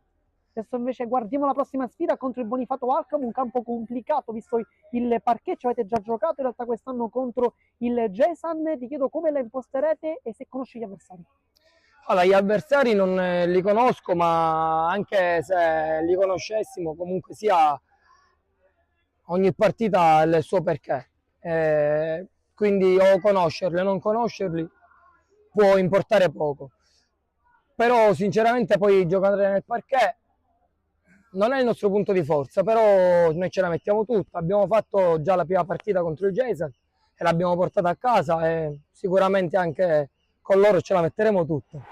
Speaker 4: Adesso invece guardiamo la prossima sfida contro il Bonifato Alcamo, un campo complicato visto il parquet, ci avete già giocato in realtà quest'anno contro il Gesan, ti chiedo come la imposterete e se conosci gli avversari.
Speaker 5: Allora, gli avversari non li conosco, ma anche se li conoscessimo, comunque sia, ogni partita ha il suo perché. Quindi o conoscerli o non conoscerli può importare poco. Però sinceramente poi giocare nel parquet non è il nostro punto di forza, però noi ce la mettiamo tutta. Abbiamo fatto già la prima partita contro il Jason e l'abbiamo portata a casa e sicuramente anche con loro ce la metteremo tutta.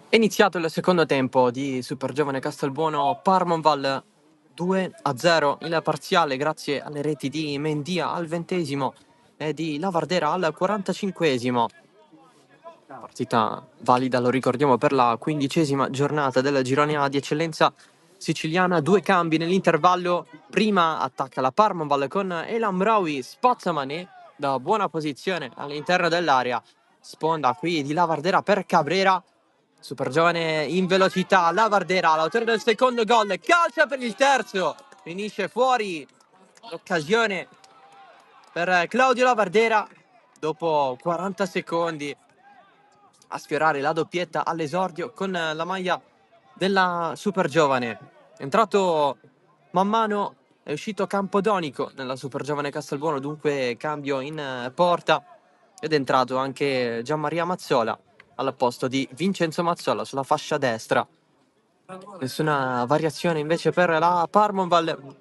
Speaker 1: È iniziato il secondo tempo di Super Giovane Castelbuono Parmonval 2-0 il parziale grazie alle reti di Mendia al 20° e di Lavardera al 45°. Partita valida, lo ricordiamo, per la 15ª giornata del girone A di eccellenza siciliana. 2 cambi nell'intervallo. Prima attacca la Parmonval con El Amraoui, spazza Mané da buona posizione all'interno dell'area. Sponda qui di Lavardera per Cabrera. Super giovane in velocità, Lavardera, l'autore del secondo gol, calcia per il terzo. Finisce fuori l'occasione per Claudio Lavardera dopo 40 secondi a sfiorare la doppietta all'esordio con la maglia della Super Giovane. È entrato man mano, è uscito Campodonico nella Super Giovane Castelbuono, dunque cambio in porta, ed è entrato anche Gianmaria Mazzola al posto di Vincenzo Mazzola sulla fascia destra. Nessuna variazione invece per la Parmonval,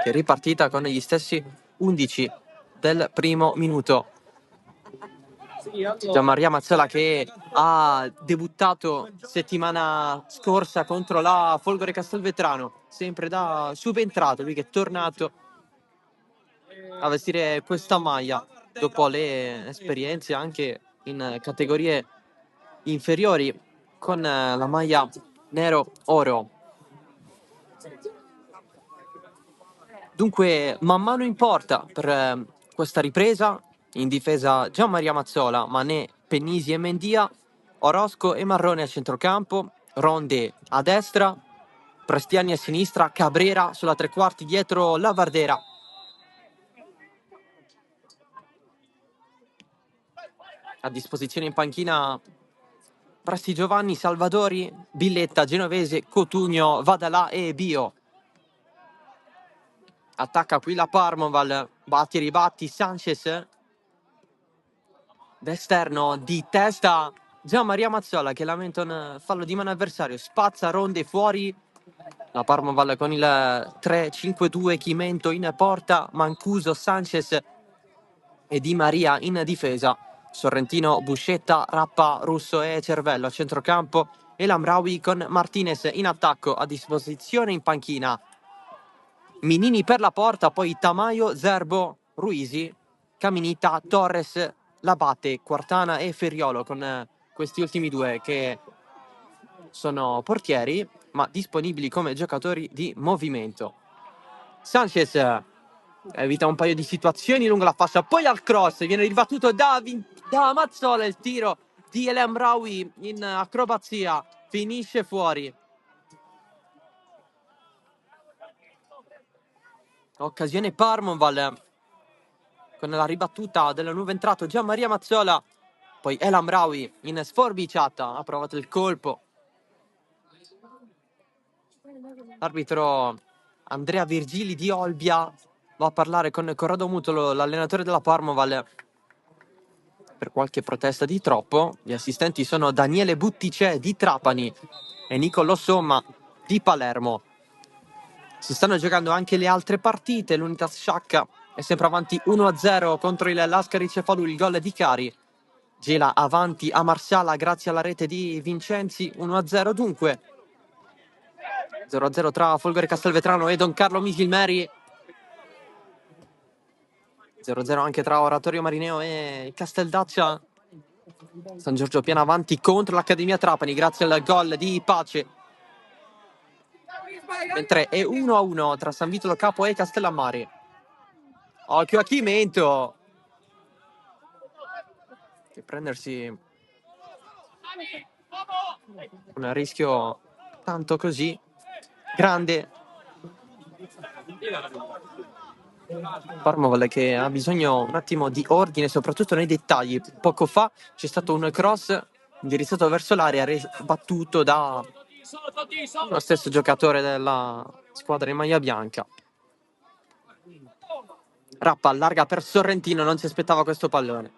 Speaker 1: che è ripartita con gli stessi 11 del primo minuto. Gianmaria Mazzola che ha debuttato settimana scorsa contro la Folgore Castelvetrano, sempre da subentrato, lui che è tornato a vestire questa maglia dopo le esperienze anche in categorie inferiori con la maglia nero-oro. Dunque man mano in porta per questa ripresa. In difesa Gianmaria Mazzola, Mané, Pennisi e Mendia, Orosco e Marrone a centrocampo, Ronde a destra, Prestiani a sinistra, Cabrera sulla tre quarti dietro Lavardera. A disposizione in panchina Presti Giovanni, Salvadori, Billetta, Genovese, Cotugno, Vadalà e Bio. Attacca qui la Parmonval, batti e ribatti, Sanchez d'esterno di testa, Gianmaria Mazzola che lamenta un fallo di mano avversario, spazza Ronde fuori. La Parmonval con il 3-5-2, Chimento in porta, Mancuso, Sanchez e Di Maria in difesa. Sorrentino, Buscetta, Rappa, Russo e Cervello a centrocampo, e Lamraoui con Martinez in attacco. A disposizione in panchina Minini per la porta, poi Tamayo, Zerbo, Ruisi, Caminita, Torres, Labate, Quartana e Ferriolo, con questi ultimi due che sono portieri ma disponibili come giocatori di movimento. Sanchez evita un paio di situazioni lungo la fascia, poi al cross viene ribattuto da Mazzola, il tiro di El Amraoui in acrobazia finisce fuori. Occasione Parmonval con la ribattuta del nuovo entrato Gianmaria Mazzola, poi El Amraoui in sforbiciata ha provato il colpo. L'arbitro Andrea Virgili di Olbia va a parlare con Corrado Mutolo, l'allenatore della Parmonval, per qualche protesta di troppo. Gli assistenti sono Daniele Butticè di Trapani e Nicolò Somma di Palermo. Si stanno giocando anche le altre partite. L'Unitas Sciacca è sempre avanti 1-0 contro il Lascari Cefalù, il gol di Cari. Gela avanti a Marsala grazie alla rete di Vincenzi, 1-0 dunque. 0-0 tra Folgore Castelvetrano e Don Carlo Misilmeri. 0-0 anche tra Oratorio Marineo e Casteldaccia. San Giorgio Piana avanti contro l'Accademia Trapani grazie al gol di Pace. Mentre è 1-1 tra San Vito Lo Capo e Castellammare. Occhio a Chimento, che prendersi un rischio tanto così grande. Parmonval che ha bisogno un attimo di ordine, soprattutto nei dettagli. Poco fa c'è stato un cross indirizzato verso l'area, battuto da lo stesso giocatore della squadra in maglia bianca. Rappa allarga per Sorrentino, non si aspettava questo pallone.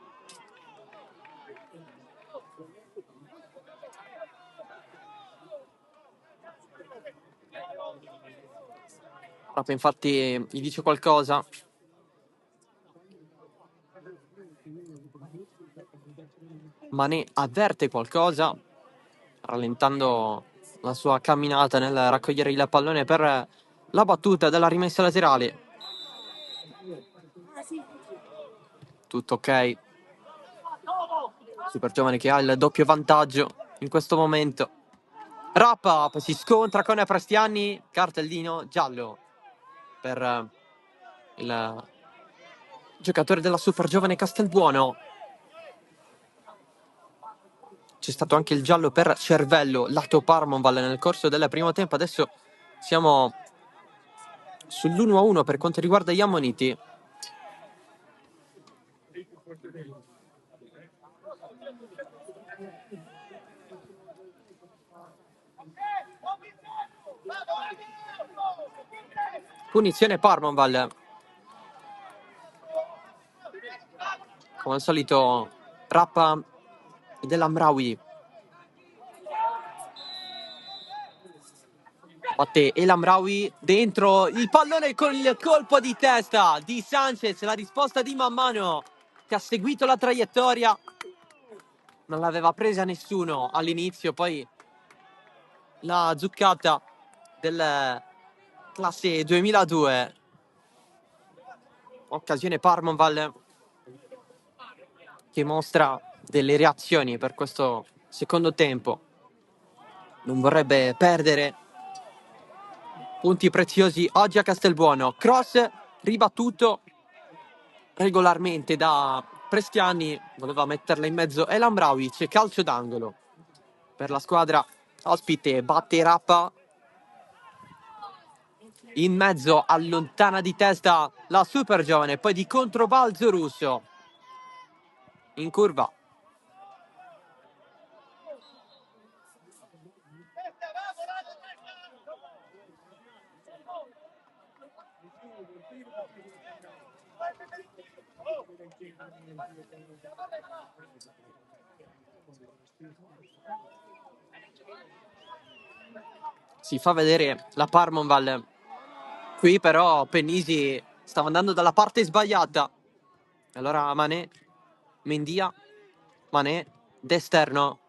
Speaker 1: Rappa infatti gli dice qualcosa. Mané avverte qualcosa, rallentando la sua camminata nel raccogliere il pallone per la battuta della rimessa laterale. Tutto ok. Super giovane che ha il doppio vantaggio in questo momento. Rappa si scontra con Prestiani, cartellino giallo per il giocatore della super giovane Castelbuono. C'è stato anche il giallo per Cervello, lato Parmonval nel corso del primo tempo. Adesso siamo sull'1-1 per quanto riguarda gli ammoniti. Punizione Parmonval. Come al solito Rappa dell'Amraoui. Batte El Amraoui dentro il pallone con il colpo di testa di Sanchez. La risposta di Mammano che ha seguito la traiettoria. Non l'aveva presa nessuno all'inizio, poi la zuccata del classe 2002. Occasione Parmonval che mostra delle reazioni per questo secondo tempo. Non vorrebbe perdere punti preziosi oggi a Castelbuono. Cross ribattuto regolarmente da Prestiani, voleva metterla in mezzo El Amraoui, c'è calcio d'angolo per la squadra ospite. Batte Rappa in mezzo, allontana di testa la super giovane, poi di controbalzo Russo in curva. Si fa vedere la Parmonval. Qui però Pennisi stava andando dalla parte sbagliata. Allora Mané, Mendia, Mané, d'esterno.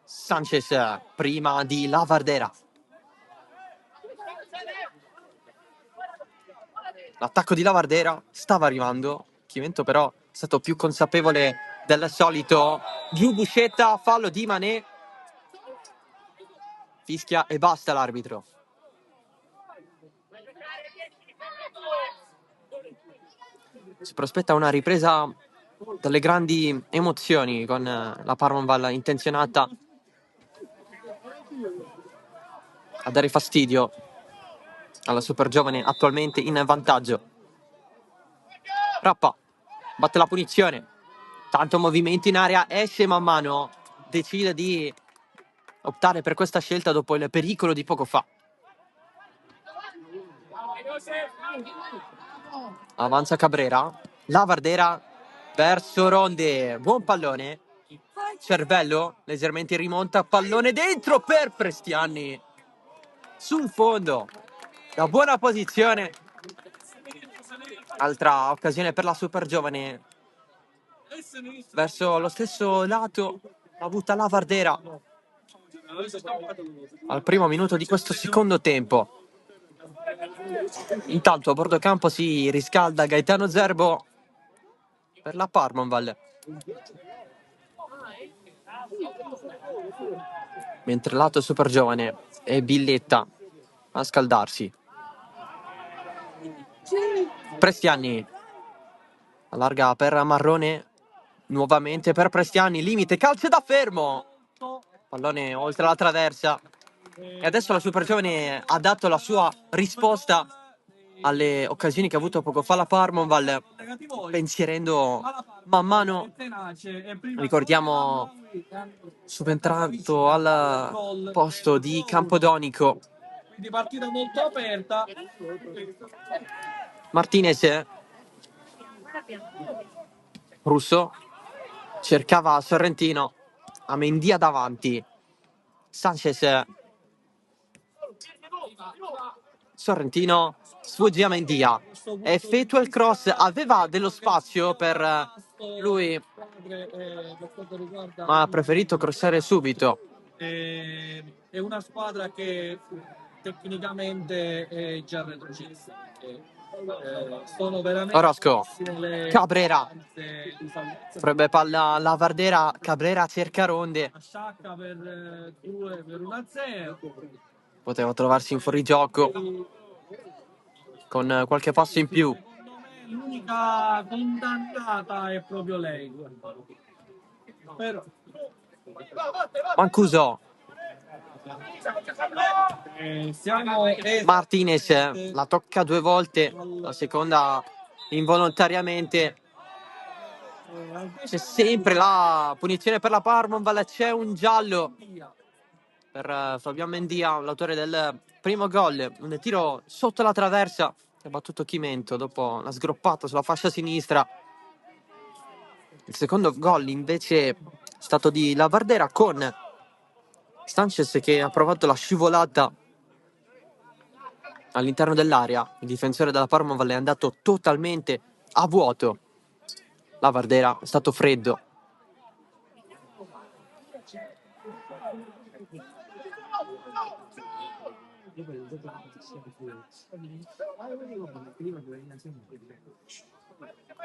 Speaker 1: Sanchez prima di Lavardera. L'attacco di Lavardera stava arrivando. Chimento però è stato più consapevole del solito. Giù Buscetta, fallo di Mané. Fischia e basta l'arbitro. Si prospetta una ripresa dalle grandi emozioni con la Parmonval intenzionata a dare fastidio alla super giovane attualmente in vantaggio. Rappa batte la punizione, tanto movimento in area, esce man mano, decide di optare per questa scelta dopo il pericolo di poco fa. Avanza Cabrera, Lavardera verso Ronde, buon pallone. Cervello leggermente in rimonta, pallone dentro per Prestiani sul fondo, da buona posizione. Altra occasione per la super giovane verso lo stesso lato, la butta Lavardera al primo minuto di questo secondo tempo. Intanto a bordo campo si riscalda Gaetano Zerbo per la Parmonval, mentre lato super giovane è Billetta a scaldarsi. Prestiani allarga per Marrone, nuovamente per Prestiani, limite, calcio da fermo, pallone oltre la traversa. E adesso la super giovane ha dato la sua risposta alle occasioni che ha avuto poco fa la Parmonval, pensierendo man mano. Ricordiamo subentrato al posto di Campodonico.
Speaker 6: Quindi partita molto aperta.
Speaker 1: Martinez, Russo, cercava Sorrentino, Amendia davanti, Sanchez, Sorrentino, sfugge a Mendia, effettua il cross, aveva dello spazio per lui, ma ha preferito crossare subito.
Speaker 6: È una squadra che tecnicamente è già retrocessa. Sono veramente
Speaker 1: Orozco,
Speaker 6: le
Speaker 1: Cabrera,
Speaker 6: di salvezza.
Speaker 1: avrebbe palla la Vardera, Cabrera cerca Ronde,
Speaker 6: Sciacca per 2 per 1-0.
Speaker 1: poteva trovarsi in fuorigioco con qualche passo in più.
Speaker 6: Secondo me l'unica condannata è proprio lei. Però
Speaker 1: Mancuso,
Speaker 6: siamo
Speaker 1: Martinez la tocca 2 volte, la seconda involontariamente. C'è sempre la punizione per la Parmonval, c'è un giallo per Fabian Mendia, l'autore del primo gol, un tiro sotto la traversa che ha battuto Chimento dopo la sgroppata sulla fascia sinistra. Il secondo gol invece è stato di Lavardera con Sanchez che ha provato la scivolata all'interno dell'area. Il difensore della Parmonval è andato totalmente a vuoto. Lavardera è stato freddo.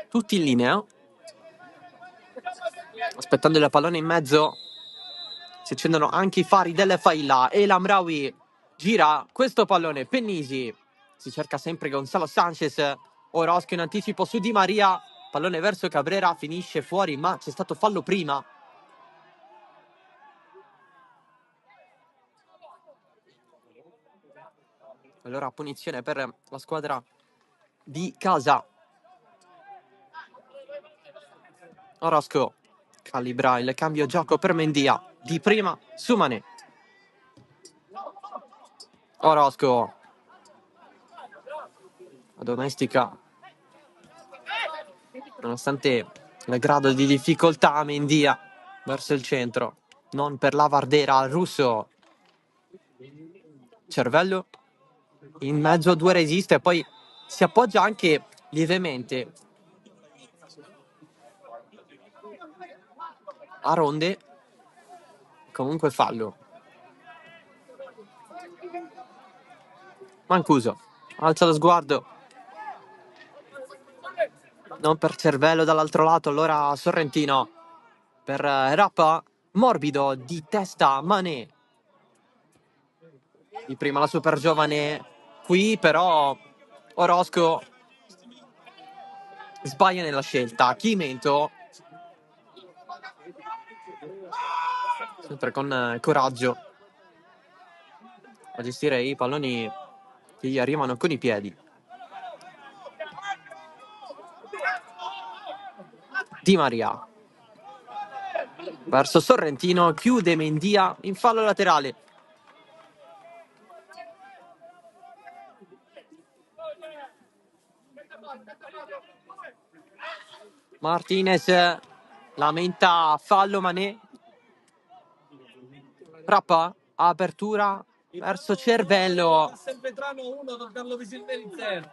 Speaker 1: Tutti in linea, aspettando il pallone in mezzo. Si accendono anche i fari delle Failla e l'Amraoui gira questo pallone. Pennisi si cerca sempre Gonzalo Sanchez. Orozco in anticipo su Di Maria, pallone verso Cabrera, finisce fuori ma c'è stato fallo prima. Allora punizione per la squadra di casa. Orozco calibra il cambio gioco per Mendia, di prima su Mané. Orozco addomestica, nonostante il grado di difficoltà, Mendia verso il centro, non per la Vardera. Russo, cervello in mezzo a 2, resiste e poi si appoggia anche lievemente a Ronde. Comunque fallo. Mancuso alza lo sguardo, non per cervello dall'altro lato. Allora Sorrentino per Rappa, morbido di testa Mané. Di prima la super giovane, qui però Orozco sbaglia nella scelta. Chimento sempre con coraggio a gestire i palloni che gli arrivano con i piedi. Di Maria verso Sorrentino, chiude Mendia in fallo laterale. Martinez lamenta fallo Mané. Rappa, apertura verso cervello.
Speaker 6: Vetrano 1 con Carlo Visilveri 0.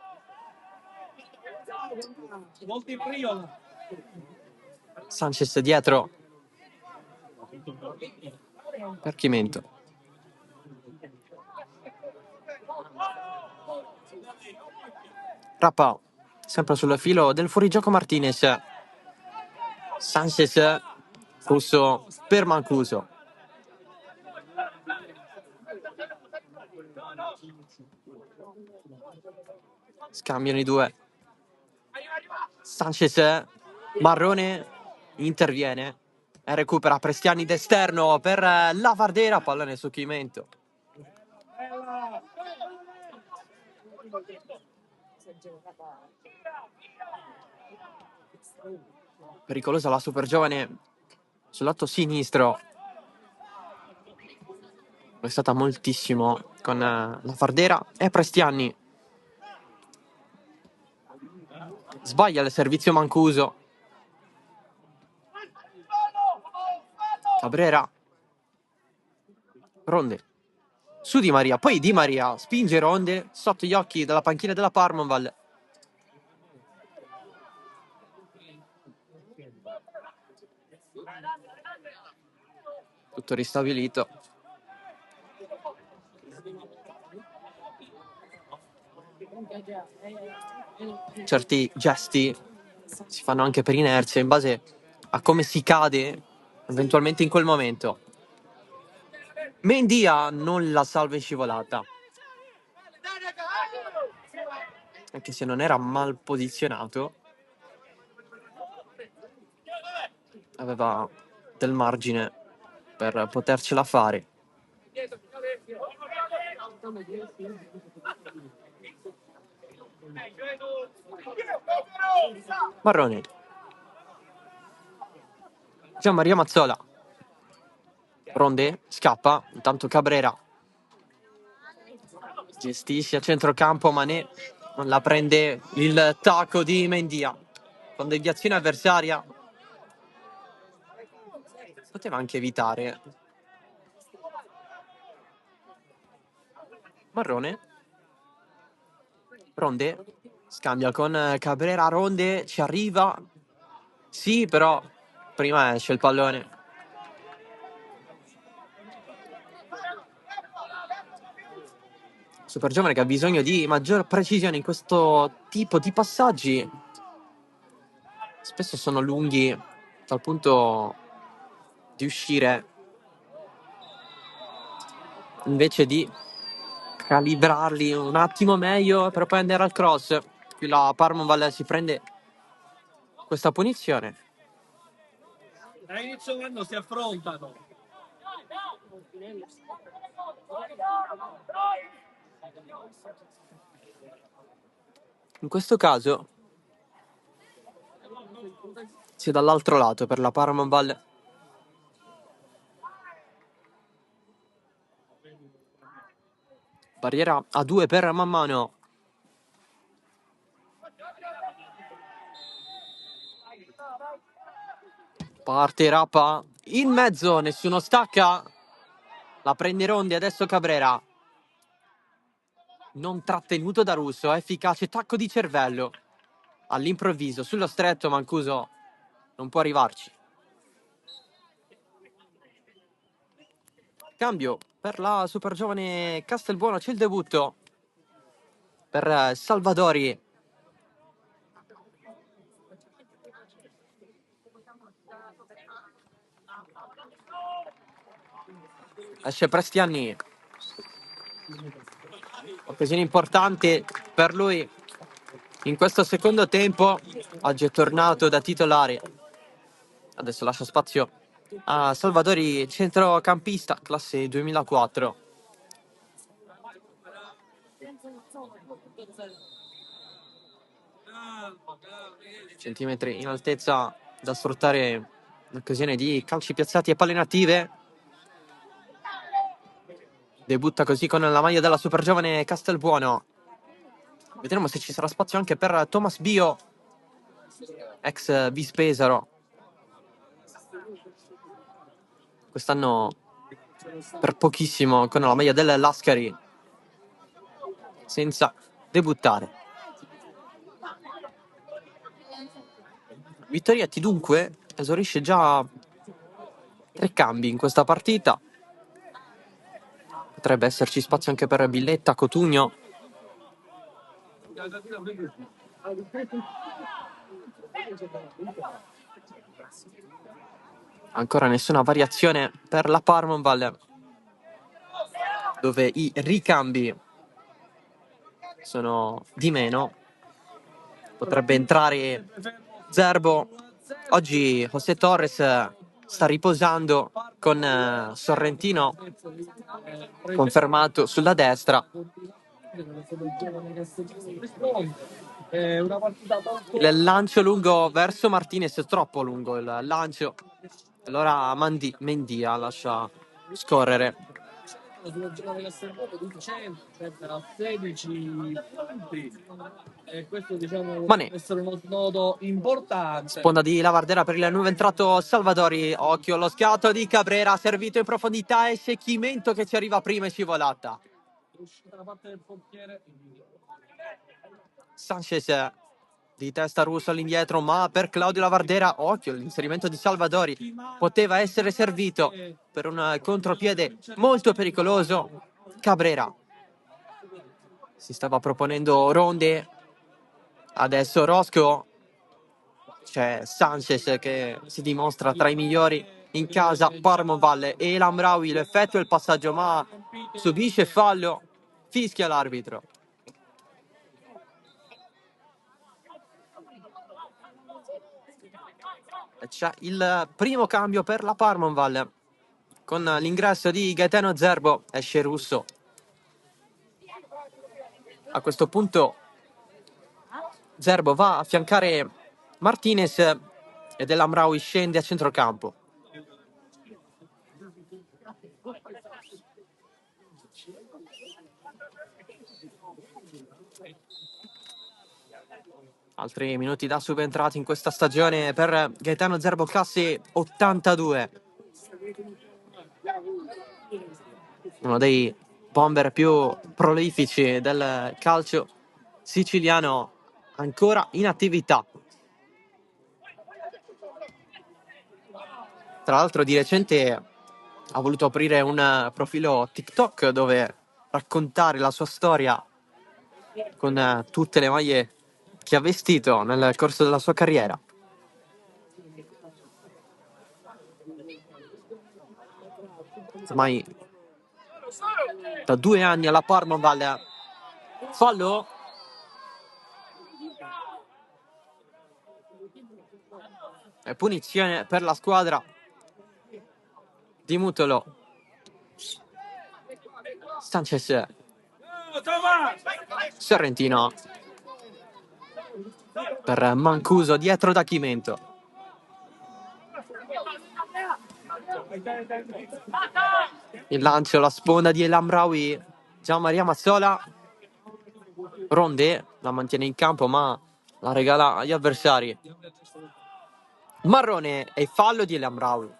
Speaker 6: Molti Priola.
Speaker 1: Sanchez dietro per Chimento. Rappa sempre sul filo del fuorigioco. Martinez, Sanchez, Russo per Mancuso. Scambiano i due. Sanchez, Marrone interviene e recupera Prestiani d'esterno per la Vardera, pallone su Chimento. Pericolosa la super giovane sul lato sinistro. È stata moltissimo con la Vardera e Prestiani. Sbaglia il servizio Mancuso. Cabrera. Ronde. Su Di Maria, poi Di Maria spinge Ronde sotto gli occhi della panchina della Parmonval. Tutto ristabilito. Certi gesti si fanno anche per inerzia in base a come si cade eventualmente in quel momento. Mendia non la salva in scivolata, anche se non era mal posizionato, aveva del margine per potercela fare. Marrone. Gianmaria Mazzola. Ronde, scappa, intanto Cabrera gestisce a centrocampo, Mané non la prende il tacco di Mendia con deviazione avversaria. Poteva anche evitare. Marrone. Ronde scambia con Cabrera. Ronde ci arriva, sì, però prima esce il pallone. Super giovane che ha bisogno di maggior precisione in questo tipo di passaggi. Spesso sono lunghi dal punto di uscire, invece di calibrarli un attimo meglio per poi andare al cross. Qui la Parmonval si prende questa punizione.
Speaker 6: A inizio anno si affrontano.
Speaker 1: In questo caso si è dall'altro lato per la Parmonval. Barriera a 2 per Mammano. Parte Rappa in mezzo, nessuno stacca. La prende Rondi, adesso Cabrera. Non trattenuto da Russo, efficace tacco di cervello. All'improvviso, sullo stretto, Mancuso non può arrivarci. Cambio per la super giovane Castelbuono, c'è il debutto per Salvadori. Esce Prestiani. Occasione importante per lui in questo secondo tempo. Oggi è tornato da titolare. Adesso lascia spazio a Salvadori, centrocampista, classe 2004. Centimetri in altezza da sfruttare l'occasione di calci piazzati e palle native. Debutta così con la maglia della super giovane Castelbuono. Vedremo se ci sarà spazio anche per Thomas Bio, ex Vispesaro. Quest'anno per pochissimo con la maglia del Lascari, senza debuttare. Vittorietti dunque esaurisce già 3 cambi in questa partita. Potrebbe esserci spazio anche per Billetta, Cotugno. Ancora nessuna variazione per la Parmonval, dove i ricambi sono di meno. Potrebbe entrare Zerbo. Oggi José Torres sta riposando con Sorrentino confermato sulla destra. Il lancio lungo verso Martinez è troppo lungo il lancio. Allora Mendia lascia scorrere.
Speaker 6: sulla giornata che serve di 100, cioè a 16 punti. E questo diciamo
Speaker 1: Mané.
Speaker 6: può essere uno snodo importante.
Speaker 1: Sponda di Lavardera per il nuovo entrato Salvadori. Occhio allo scatto di Cabrera, servito in profondità e Secchimento che ci arriva prima e scivolata.
Speaker 6: Uscita da parte del portiere.
Speaker 1: Sanchez di testa russo all'indietro, ma per Claudio Lavardera, occhio, l'inserimento di Salvadori poteva essere servito per un contropiede molto pericoloso. Cabrera si stava proponendo ronde, adesso Rosco, c'è Sanchez che si dimostra tra i migliori in casa, Parmo Valle e Lamraoui l'effetto il passaggio ma subisce fallo, fischia l'arbitro. C'è il primo cambio per la Parmonval con l'ingresso di Gaetano Zerbo, esce Russo. A questo punto Zerbo va a fiancare Martinez ed El Amraoui scende a centrocampo. Altri minuti da subentrati in questa stagione per Gaetano Zerbo, classe 82. Uno dei bomber più prolifici del calcio siciliano, ancora in attività. Tra l'altro di recente ha voluto aprire un profilo TikTok dove raccontare la sua storia con tutte le maglie che ha vestito nel corso della sua carriera. Ormai da 2 anni alla Parmonval. Fallo. E punizione per la squadra di Mutolo. Sanchez. Sorrentino per Mancuso dietro da Chimento. Il lancio, la sponda di El Amraoui. Gian Maria Mazzola. Ronde la mantiene in campo ma la regala agli avversari. Marrone e fallo di El Amraoui.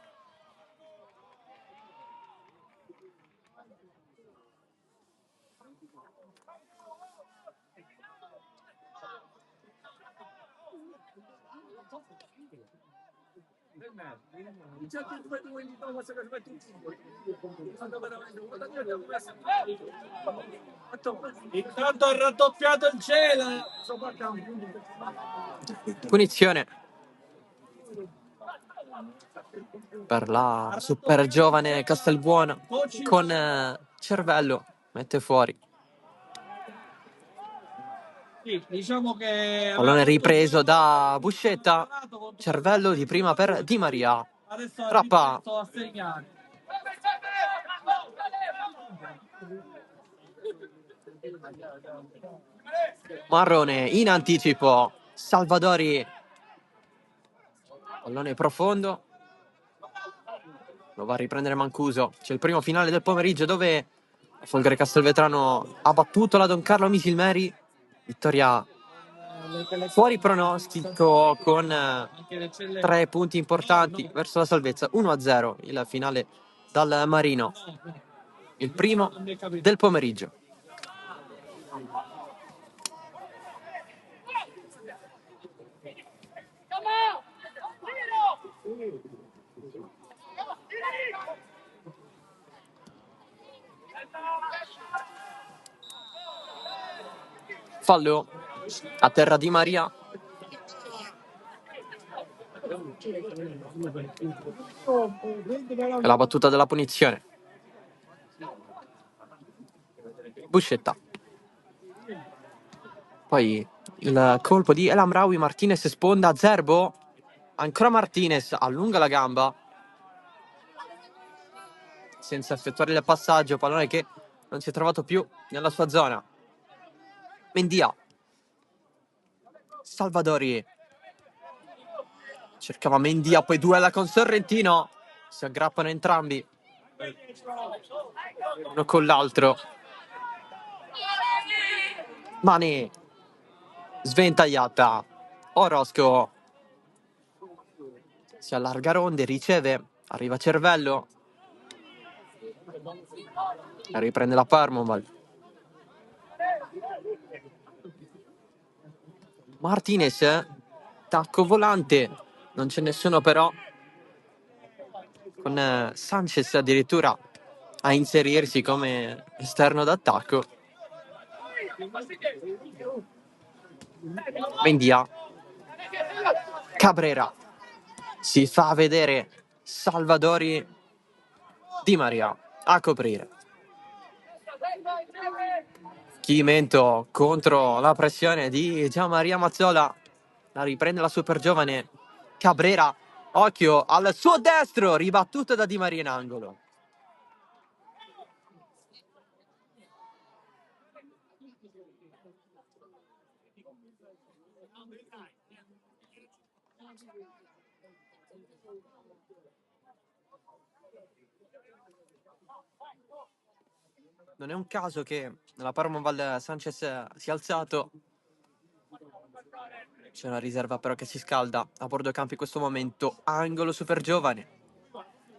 Speaker 6: Intanto ha raddoppiato il cielo.
Speaker 1: Punizione per la super giovane Castelbuono con Cervello, mette fuori.
Speaker 6: Sì, diciamo che
Speaker 1: Pallone ripreso da Buscetta, Cervello di prima per Di Maria.
Speaker 6: adesso
Speaker 1: Trappa.
Speaker 6: a segnare.
Speaker 1: Marrone in anticipo, Salvadori, pallone profondo, lo va a riprendere Mancuso. C'è il primo finale del pomeriggio dove Folgore Castelvetrano ha battuto la Don Carlo Misilmeri, vittoria fuori pronostico con 3 punti importanti verso la salvezza, 1-0 il finale dal Marino, il primo del pomeriggio. Fallo a terra di Maria. E la battuta della punizione. Buscetta. Poi il colpo di El Amraoui, Martinez sponda, Zerbo. Ancora Martinez, allunga la gamba. Senza effettuare il passaggio, pallone che non si è trovato più nella sua zona. Mendia. Salvadori. Cercava Mendia, poi duella con Sorrentino. Si aggrappano entrambi. uno con l'altro. Mane sventagliata. Orozco si allarga Ronde, riceve, arriva Cervello, riprende la Parmoval. Martinez, tacco volante, non c'è nessuno però, con Sanchez addirittura a inserirsi come esterno d'attacco. Mendia, Cabrera, si fa vedere Salvadori Di Maria a coprire. Chimento contro la pressione di Gianmaria Mazzola, la riprende la super giovane Cabrera, occhio al suo destro, ribattuto da Di Maria in angolo. Non è un caso che nella Parmoval Sanchez sia alzato. C'è una riserva però che si scalda a bordo campo in questo momento. Angolo super giovane.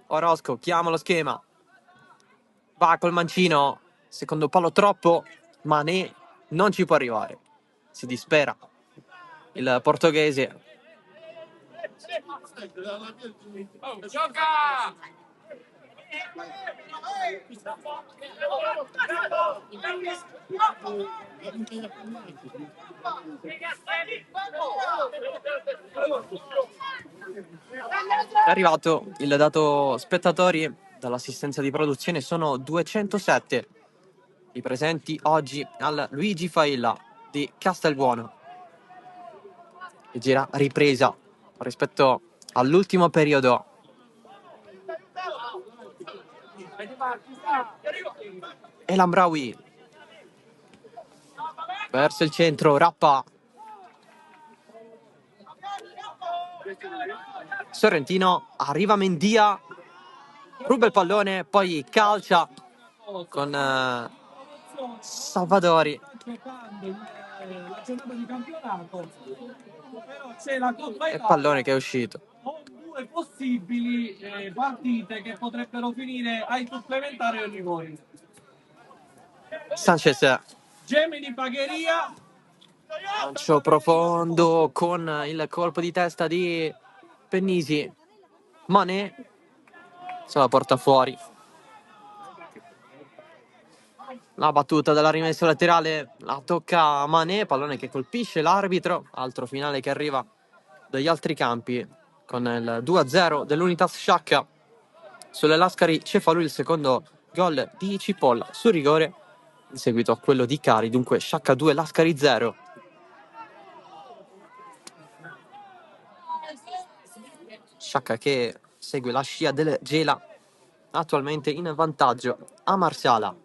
Speaker 1: Orozco chiama lo schema. Va col mancino. Secondo palo troppo. Mané non ci può arrivare. Si dispera il portoghese.
Speaker 6: Gioca!
Speaker 1: È arrivato il dato spettatori dall'assistenza di produzione, sono 207 i presenti oggi al Luigi Failla di Castelbuono. E gira ripresa rispetto all'ultimo periodo. E Lambraoui verso il centro, Rappa. Sorrentino, arriva Mendia, ruba il pallone, poi calcia con Salvadori.
Speaker 6: La giornata di campionato, però c'è la Coppa
Speaker 1: E
Speaker 6: Italia
Speaker 1: pallone che è uscito.
Speaker 6: con due possibili partite che potrebbero finire ai supplementari o ai rigori.
Speaker 1: Sanchez,
Speaker 6: Gemini Pagheria,
Speaker 1: lancio profondo con il colpo di testa di Pennisi. Mané se la porta fuori. La battuta della rimessa laterale la tocca Mané, pallone che colpisce l'arbitro. Altro finale che arriva dagli altri campi con il 2-0 dell'Unitas Sciacca sulle Lascari Cefalù, il secondo gol di Cipolla su rigore in seguito a quello di Cari. Dunque Sciacca 2, Lascari 0. Sciacca che segue la scia del Gela, attualmente in vantaggio a Marsala.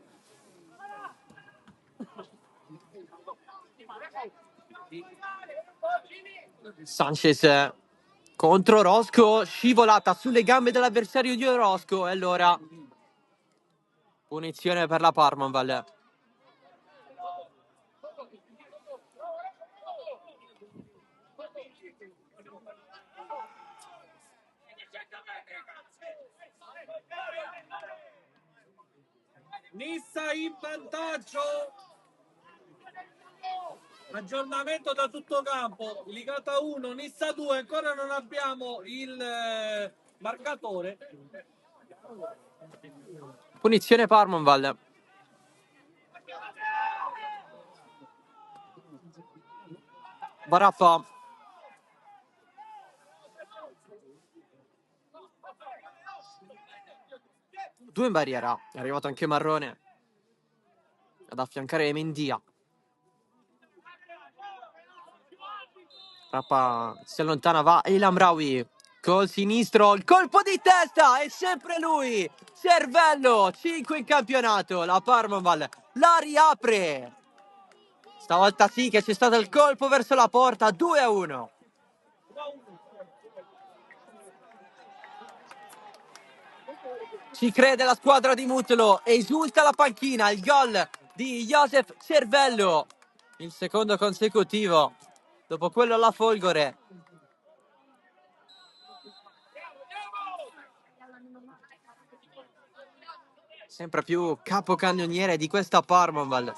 Speaker 1: Sanchez contro Orozco, scivolata sulle gambe dell'avversario di Orozco, e allora punizione per la Parmoval.
Speaker 6: Nissa in vantaggio. Aggiornamento da tutto campo, Ligata 1, Nissa 2, ancora non abbiamo il marcatore.
Speaker 1: Punizione Parmoval. Barappa. Due in barriera, è arrivato anche Marrone ad affiancare Mendia. Rappa si allontana, va El Amraoui col sinistro, il colpo di testa, è sempre lui, Cervello, 5 in campionato, la Parmoval la riapre. Stavolta sì che c'è stato il colpo verso la porta, 2-1. Ci crede la squadra di Mutolo, esulta la panchina, il gol di Josef Cervello, il secondo consecutivo, dopo quello alla Folgore. Sempre più capocannoniere di questa Parmonval.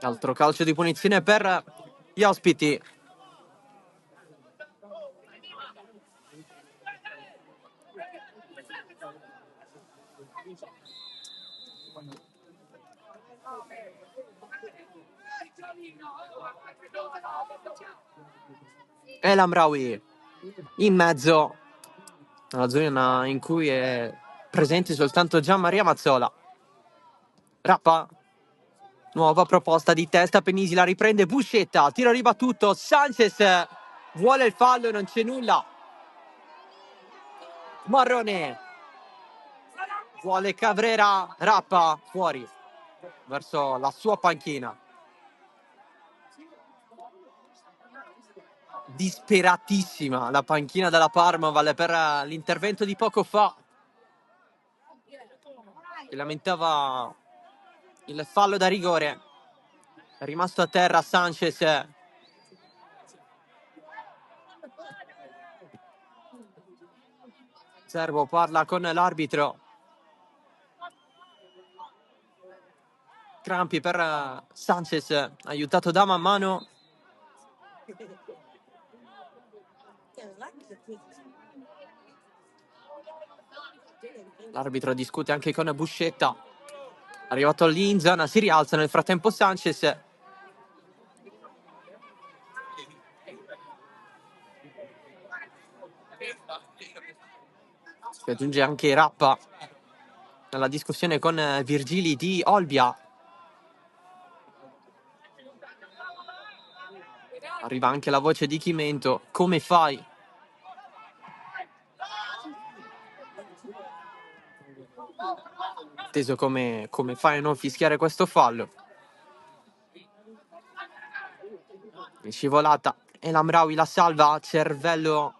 Speaker 1: Altro calcio di punizione per gli ospiti. El Amraoui in mezzo alla zona in cui è presente soltanto Gianmaria Mazzola. Rappa, nuova proposta di testa, Penisi la riprende, Buscetta, tiro ribattuto, Sanchez vuole il fallo, non c'è nulla. Marrone vuole Cabrera, Rappa fuori verso la sua panchina. Disperatissima la panchina della Parmaval per l'intervento di poco fa, che lamentava il fallo da rigore. È rimasto a terra Sanchez. Servo parla con l'arbitro. Crampi per Sanchez, aiutato da man mano. L'arbitro discute anche con Buscetta. Arrivato lì in zona, si rialza nel frattempo Sanchez. Si aggiunge anche Rappa nella discussione con Virgili di Olbia. Arriva anche la voce di Chimento. Come fai? Teso come fai a non fischiare questo fallo. In scivolata. El Amraoui la salva. Cervello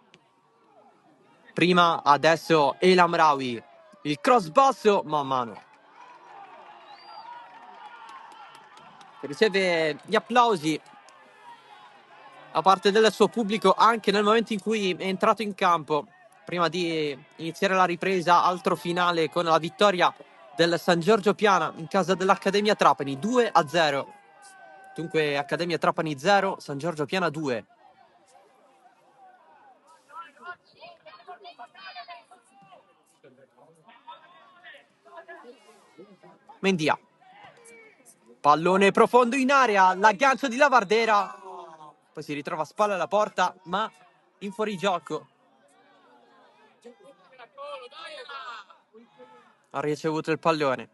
Speaker 1: prima, adesso El Amraoui. Il cross basso, ma a mano. Riceve gli applausi da parte del suo pubblico anche nel momento in cui è entrato in campo. Prima di iniziare la ripresa, altro finale con la vittoria del San Giorgio Piana in casa dell'Accademia Trapani 2-0. Dunque Accademia Trapani 0, San Giorgio Piana 2. Mendia. Pallone profondo in area, l'aggancio di Lavardera. Poi si ritrova a spalla alla porta, ma in fuorigioco. Ha ricevuto il pallone.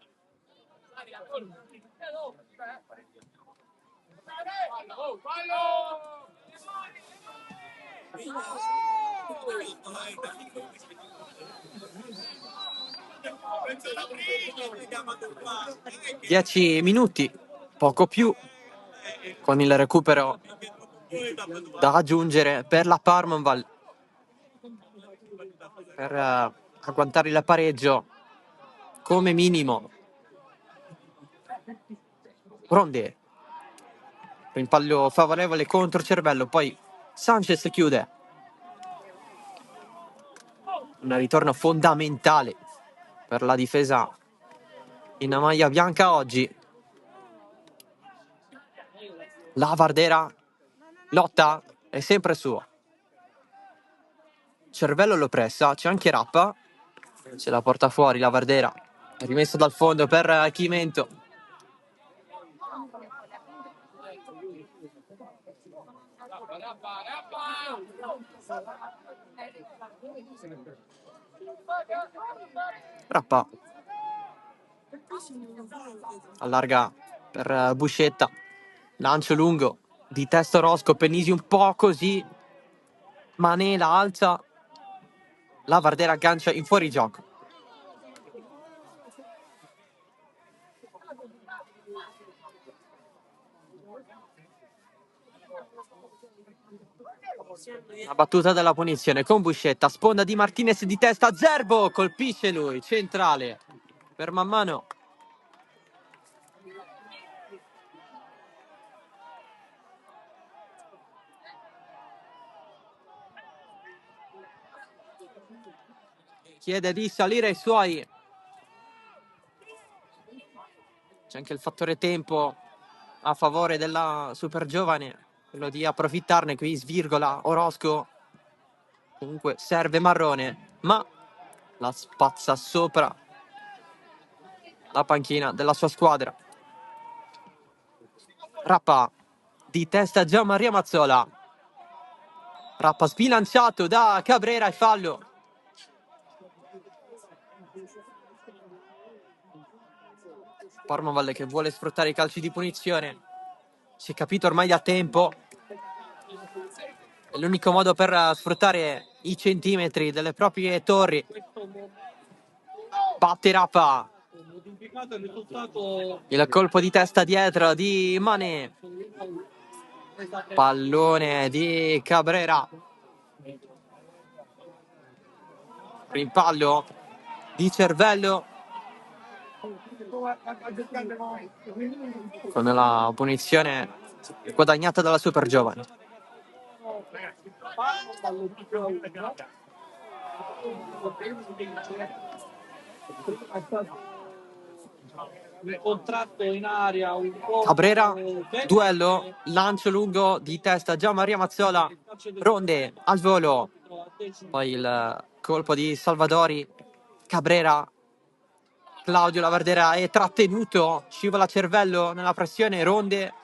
Speaker 1: Dieci minuti, poco più, con il recupero da aggiungere per la Parmonval per agguantare il pareggio come minimo. Ronde, rimpallo favorevole contro Cervello, poi Sanchez chiude. Un ritorno fondamentale per la difesa in maglia bianca oggi. Lavardera lotta, è sempre sua. Cervello lo pressa, c'è anche Rappa, se la porta fuori Lavardera, è rimesso dal fondo per Chimento. Rappa allarga per Buscetta, lancio lungo di testa Rosco, Penisi un po' così, Manela alza, Lavardera aggancia in fuorigioco. La battuta della punizione con Buscetta, sponda di Martinez di testa, Zerbo colpisce lui, centrale per man mano. Chiede di salire ai suoi. C'è anche il fattore tempo a favore della super giovane, quello di approfittarne. Qui svirgola Orozco, comunque serve Marrone, ma la spazza sopra la panchina della sua squadra. Rappa di testa Gianmaria Mazzola, Rappa sbilanciato da Cabrera e fallo. Parmoval che vuole sfruttare i calci di punizione, si è capito ormai da tempo, è l'unico modo per sfruttare i centimetri delle proprie torri. Batte Rappa, il colpo di testa dietro di Mané, pallone di Cabrera, rimpallo di Cervello con la punizione guadagnata dalla super giovane.
Speaker 6: Il contratto in aria un po'.
Speaker 1: Cabrera, duello, lancio lungo di testa Gianmaria Mazzola, Ronde al volo, poi il colpo di Salvadori, Cabrera, Claudio Lavardera è trattenuto, scivola Cervello nella pressione, Ronde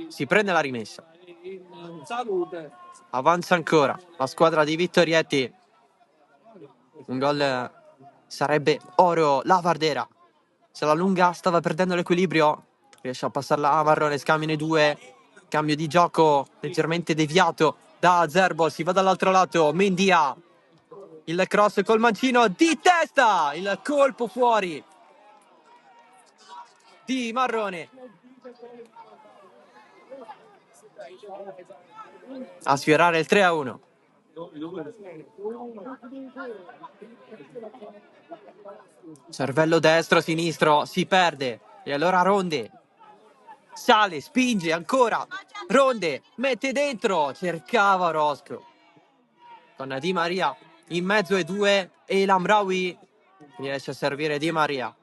Speaker 1: si prende la rimessa.
Speaker 6: In salute.
Speaker 1: Avanza ancora la squadra di Vittorietti, un gol sarebbe oro. Lavardera se la lunga, stava perdendo l'equilibrio, riesce a passarla a Marrone, scambiano i due, cambio di gioco leggermente deviato da Zerbo, si va dall'altro lato, Mendia, il cross col mancino di testa, il colpo fuori di Marrone a sfiorare il 3-1. Cervello destro, sinistro, si perde e allora Ronde sale, spinge ancora, Ronde mette dentro, cercava Orozco con Di Maria in mezzo ai due e Lamraoui riesce a servire Di Maria.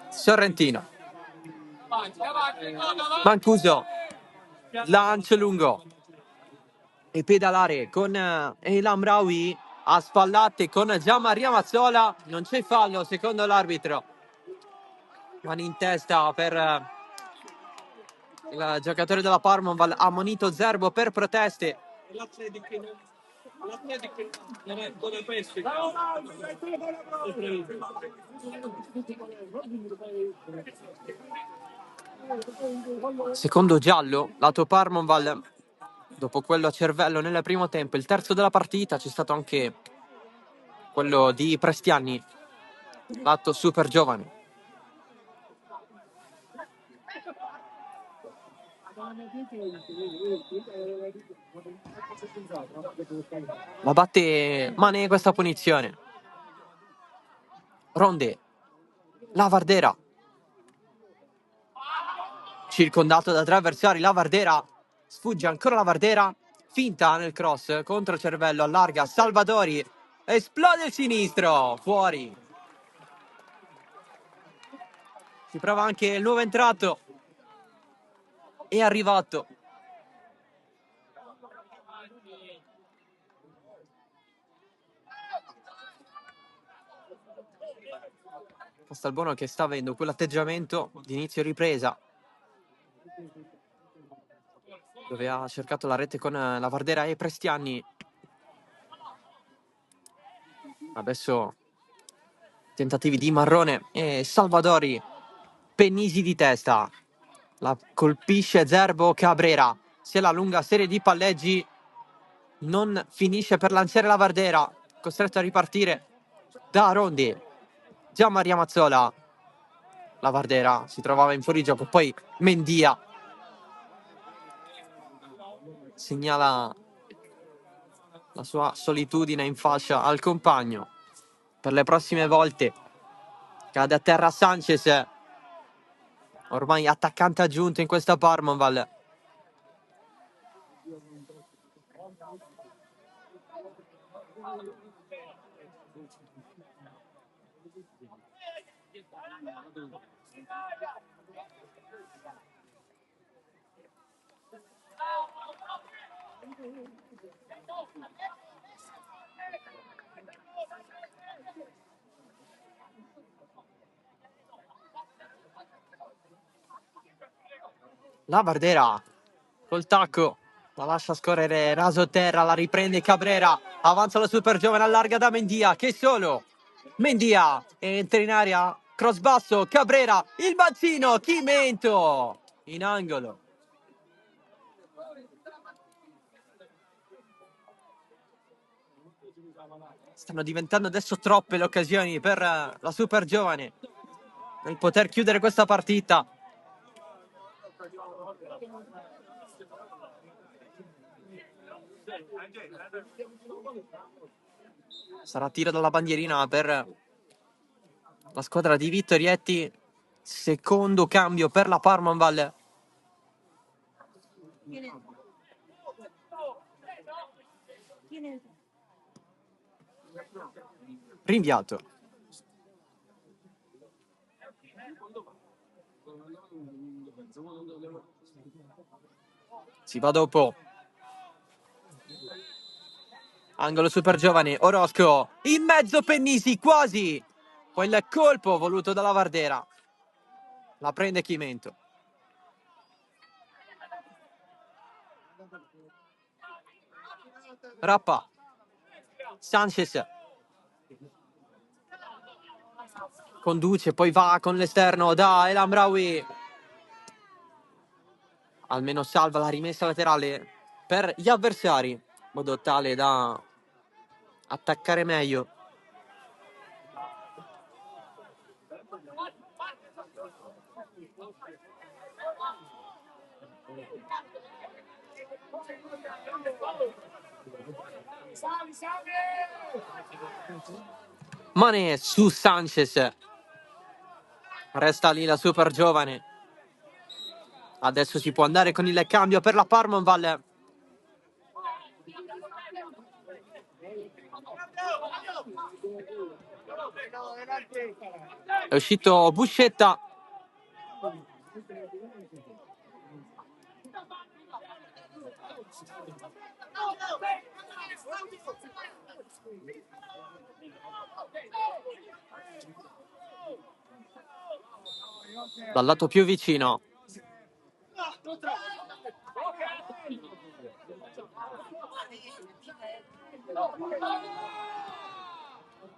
Speaker 1: Sorrentino, Mancuso, lancio lungo e pedalare con Lamraoui a spallate con Gianmaria Mazzola. Non c'è fallo secondo l'arbitro, mani in testa per il giocatore della Parmonval, ammonito Zerbo per proteste.
Speaker 6: L'Atletic non è come pesce.
Speaker 1: Secondo giallo lato Parmonval dopo quello a Cervello nel primo tempo, il terzo della partita. C'è stato anche quello di Prestiani lato super giovane. La batte Mané questa punizione. Ronde, Lavardera, circondato da tre avversari, Lavardera sfugge ancora, Lavardera finta nel cross contro Cervello, allarga Salvadori, esplode il sinistro, fuori. Si prova anche il nuovo entrato, è arrivato Castelbuono, che sta avendo quell'atteggiamento di inizio ripresa dove ha cercato la rete con Lavardera e Prestiani. Adesso tentativi di Marrone e Salvadori, Pennisi di testa, la colpisce Zerbo, Cabrera, se la lunga serie di palleggi non finisce per lanciare Lavardera, costretto a ripartire da Rondi. Gianmaria Mazzola, Lavardera si trovava in fuorigioco, poi Mendia segnala la sua solitudine in fascia al compagno. Per le prossime volte cade a terra Sanchez, ormai attaccante aggiunto in questa Parmonval. La Bardera col tacco la lascia scorrere raso terra, la riprende Cabrera, avanza la super giovane, allarga da Mendia, che solo Mendia entra in area, cross basso, Cabrera, il mazzino, Chimento in angolo. Stanno diventando adesso troppe le occasioni per la super giovane nel poter chiudere questa partita. Sarà tiro dalla bandierina per la squadra di Vittorietti. Secondo cambio per la Parmonval. Rinviato. Si va dopo. Angolo super giovane, Orozco in mezzo, Pennisi quasi. Poi il colpo voluto dalla Vardera. La prende Chimento. Rappa. Sanchez. Conduce, poi va con l'esterno da El Amraoui. Almeno salva la rimessa laterale per gli avversari, in modo tale da attaccare meglio. Mané su Sanchez. Resta lì la super giovane. Adesso si può andare con il cambio per la Parmonval. È uscito Buscetta. Dal lato più vicino.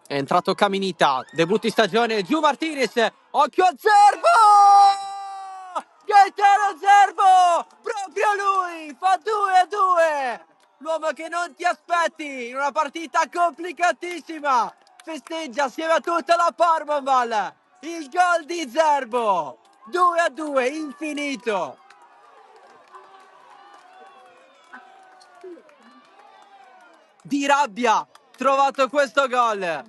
Speaker 1: È entrato Caminita, debutto in stagione, giù Martinez, occhio a Zerbo! Gaetano Zerbo! Proprio lui, fa 2-2! L'uomo che non ti aspetti in una partita complicatissima! Festeggia assieme a tutta la Parmonval il gol di Zerbo! 2-2, infinito! Di rabbia, trovato questo gol!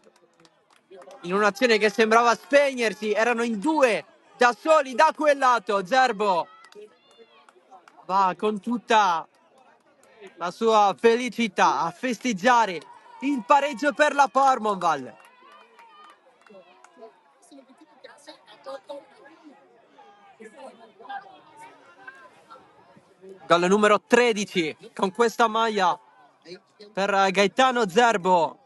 Speaker 1: In un'azione che sembrava spegnersi, erano in due, da soli, da quel lato. Zerbo va con tutta la sua felicità a festeggiare il pareggio per la Parmonval. Gol numero 13 con questa maglia per Gaetano Zerbo.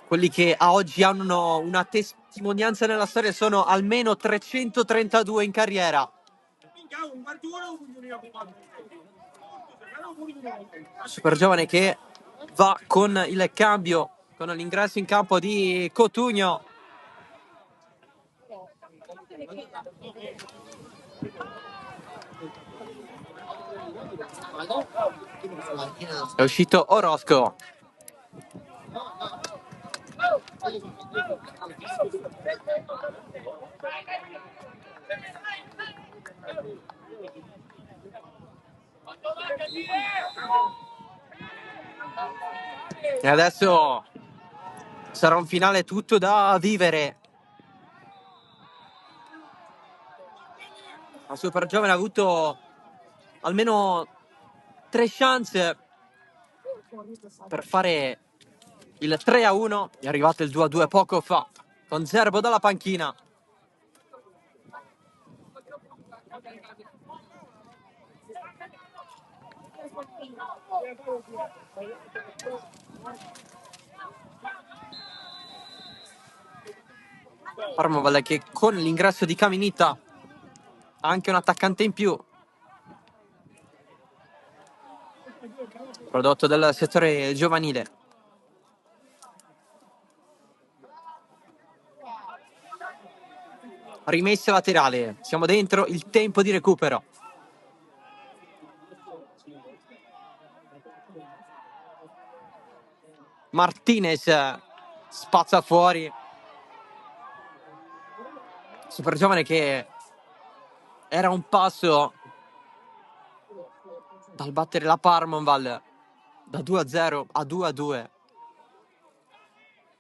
Speaker 1: Quelli che a oggi hanno una testimonianza nella storia sono almeno 332 in carriera. Super giovane che va con il cambio, con l'ingresso in campo di Cotugno. È uscito Orozco. E adesso sarà un finale tutto da vivere. La Super Giovane ha avuto almeno 3 chance per fare il 3-1. È arrivato il 2-2 poco fa, con Zerbo dalla panchina. Parmoval che con l'ingresso di Caminita ha anche un attaccante in più, prodotto del settore giovanile. Rimessa laterale, siamo dentro il tempo di recupero. Martinez spazza fuori. Super Giovane che era un passo dal battere la Parmonval da 2-0 a 2-2.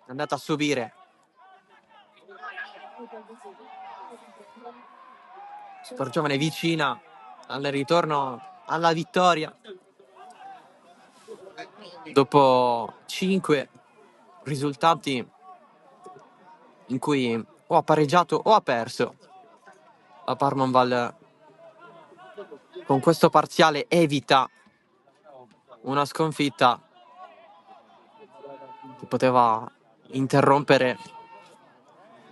Speaker 1: È andata a subire. Super Giovane vicina al ritorno alla vittoria dopo 5 risultati in cui o ha pareggiato o ha perso. La Parmonval con questo parziale evita una sconfitta che poteva interrompere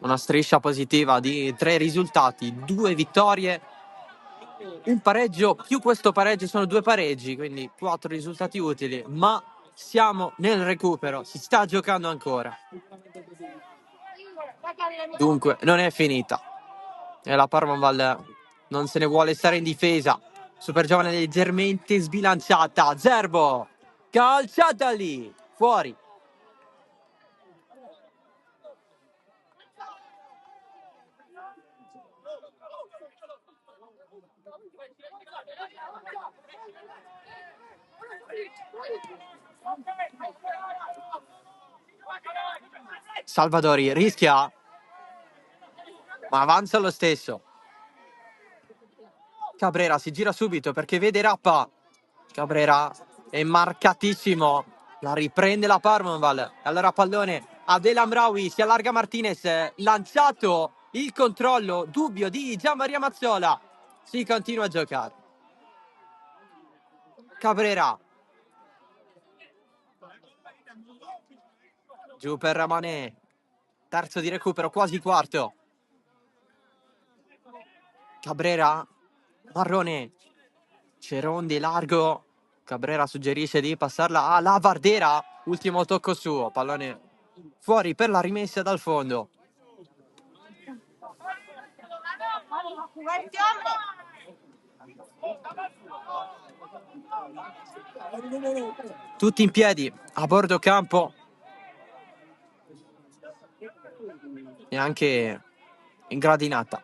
Speaker 1: una striscia positiva di 3 risultati, 2 vittorie, un pareggio, più questo pareggio sono 2 pareggi, quindi 4 risultati utili, ma siamo nel recupero, si sta giocando ancora. Dunque, non è finita. E la Parmonval non se ne vuole stare in difesa. Super Giovane leggermente sbilanciata. Zerbo, calciata lì, fuori. Salvadori rischia, ma avanza lo stesso. Cabrera si gira subito perché vede Rappa. Cabrera è marcatissimo, la riprende la Parmonval. Allora pallone ad El Amraoui, si allarga Martinez, lanciato il controllo, dubbio di Gianmaria Mazzola. Si continua a giocare. Cabrera giù per Ramanè, terzo di recupero, quasi quarto. Cabrera, Marrone, Cerondi largo. Cabrera suggerisce di passarla a Lavardera, ultimo tocco suo, pallone fuori per la rimessa dal fondo. Tutti in piedi a bordo campo e anche in gradinata.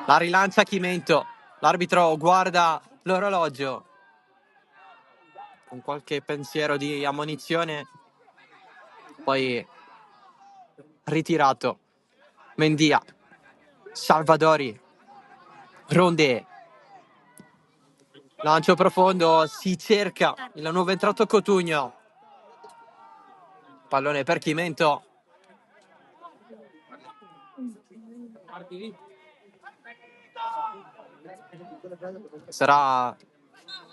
Speaker 1: La rilancia Chimento, l'arbitro guarda l'orologio con qualche pensiero di ammonizione, poi ritirato. Mendia, Salvadori, Ronde, lancio profondo, si cerca il nuovo entrato Cotugno, pallone per Chimento. Sarà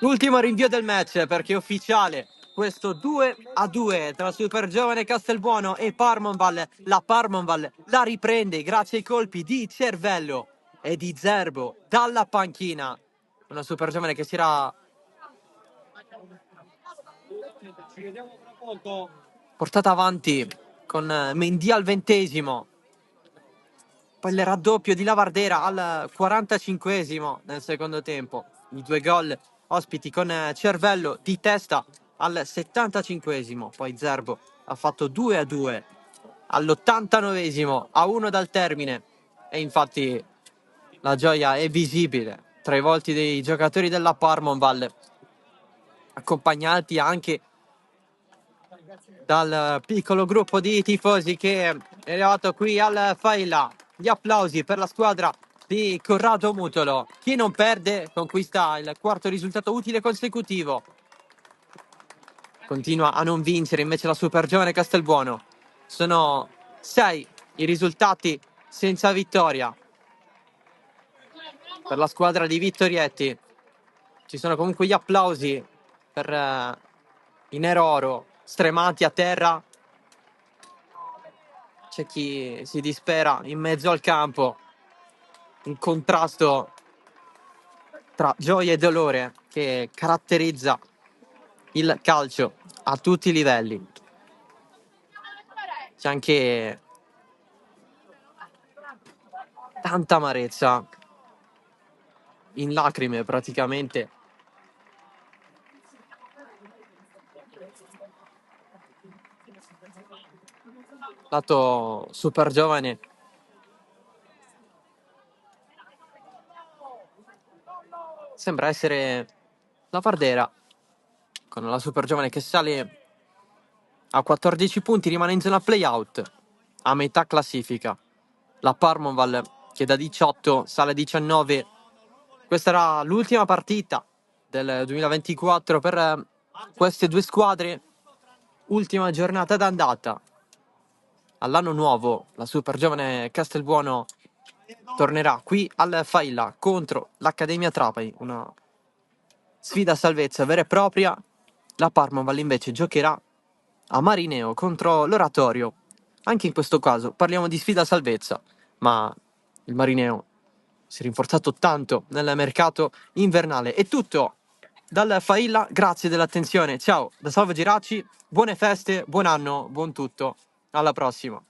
Speaker 1: l'ultimo rinvio del match perché è ufficiale questo 2-2 tra Super Giovane Castelbuono e Parmonval. La Parmonval la riprende grazie ai colpi di cervello e di Zerbo dalla panchina. Una Super Giovane che si era portata avanti con Mendy al 20°. Poi il raddoppio di Lavardera al 45° nel secondo tempo. I 2 gol ospiti con Cervello di testa al 75esimo, poi Zerbo ha fatto 2-2 all'89esimo, a 1 dal termine, e infatti la gioia è visibile tra i volti dei giocatori della Parmonval, accompagnati anche dal piccolo gruppo di tifosi che è arrivato qui al Failla. Gli applausi per la squadra di Corrado Mutolo. Chi non perde conquista il quarto risultato utile consecutivo. Continua a non vincere invece la super giovane Castelbuono. Sono 6 i risultati senza vittoria per la squadra di Vittorietti. Ci sono comunque gli applausi per i Nero Oro, stremati a terra. C'è chi si dispera in mezzo al campo, un contrasto tra gioia e dolore che caratterizza il calcio a tutti i livelli. C'è anche tanta amarezza, in lacrime praticamente. Lato super giovane sembra essere la Pardera, con la super giovane che sale a 14 punti, rimane in zona playout, a metà classifica. La Parmonval che da 18 sale a 19. Questa era l'ultima partita del 2024 per queste due squadre. Ultima giornata d'andata. All'anno nuovo la super giovane Castelbuono tornerà qui al Failla contro l'Accademia Trapani, una sfida a salvezza vera e propria. La Parmonval invece giocherà a Marineo contro l'Oratorio. Anche in questo caso parliamo di sfida a salvezza, ma il Marineo si è rinforzato tanto nel mercato invernale. È tutto dal Failla, grazie dell'attenzione. Ciao da Salvo Geraci, buone feste, buon anno, buon tutto. Alla prossima.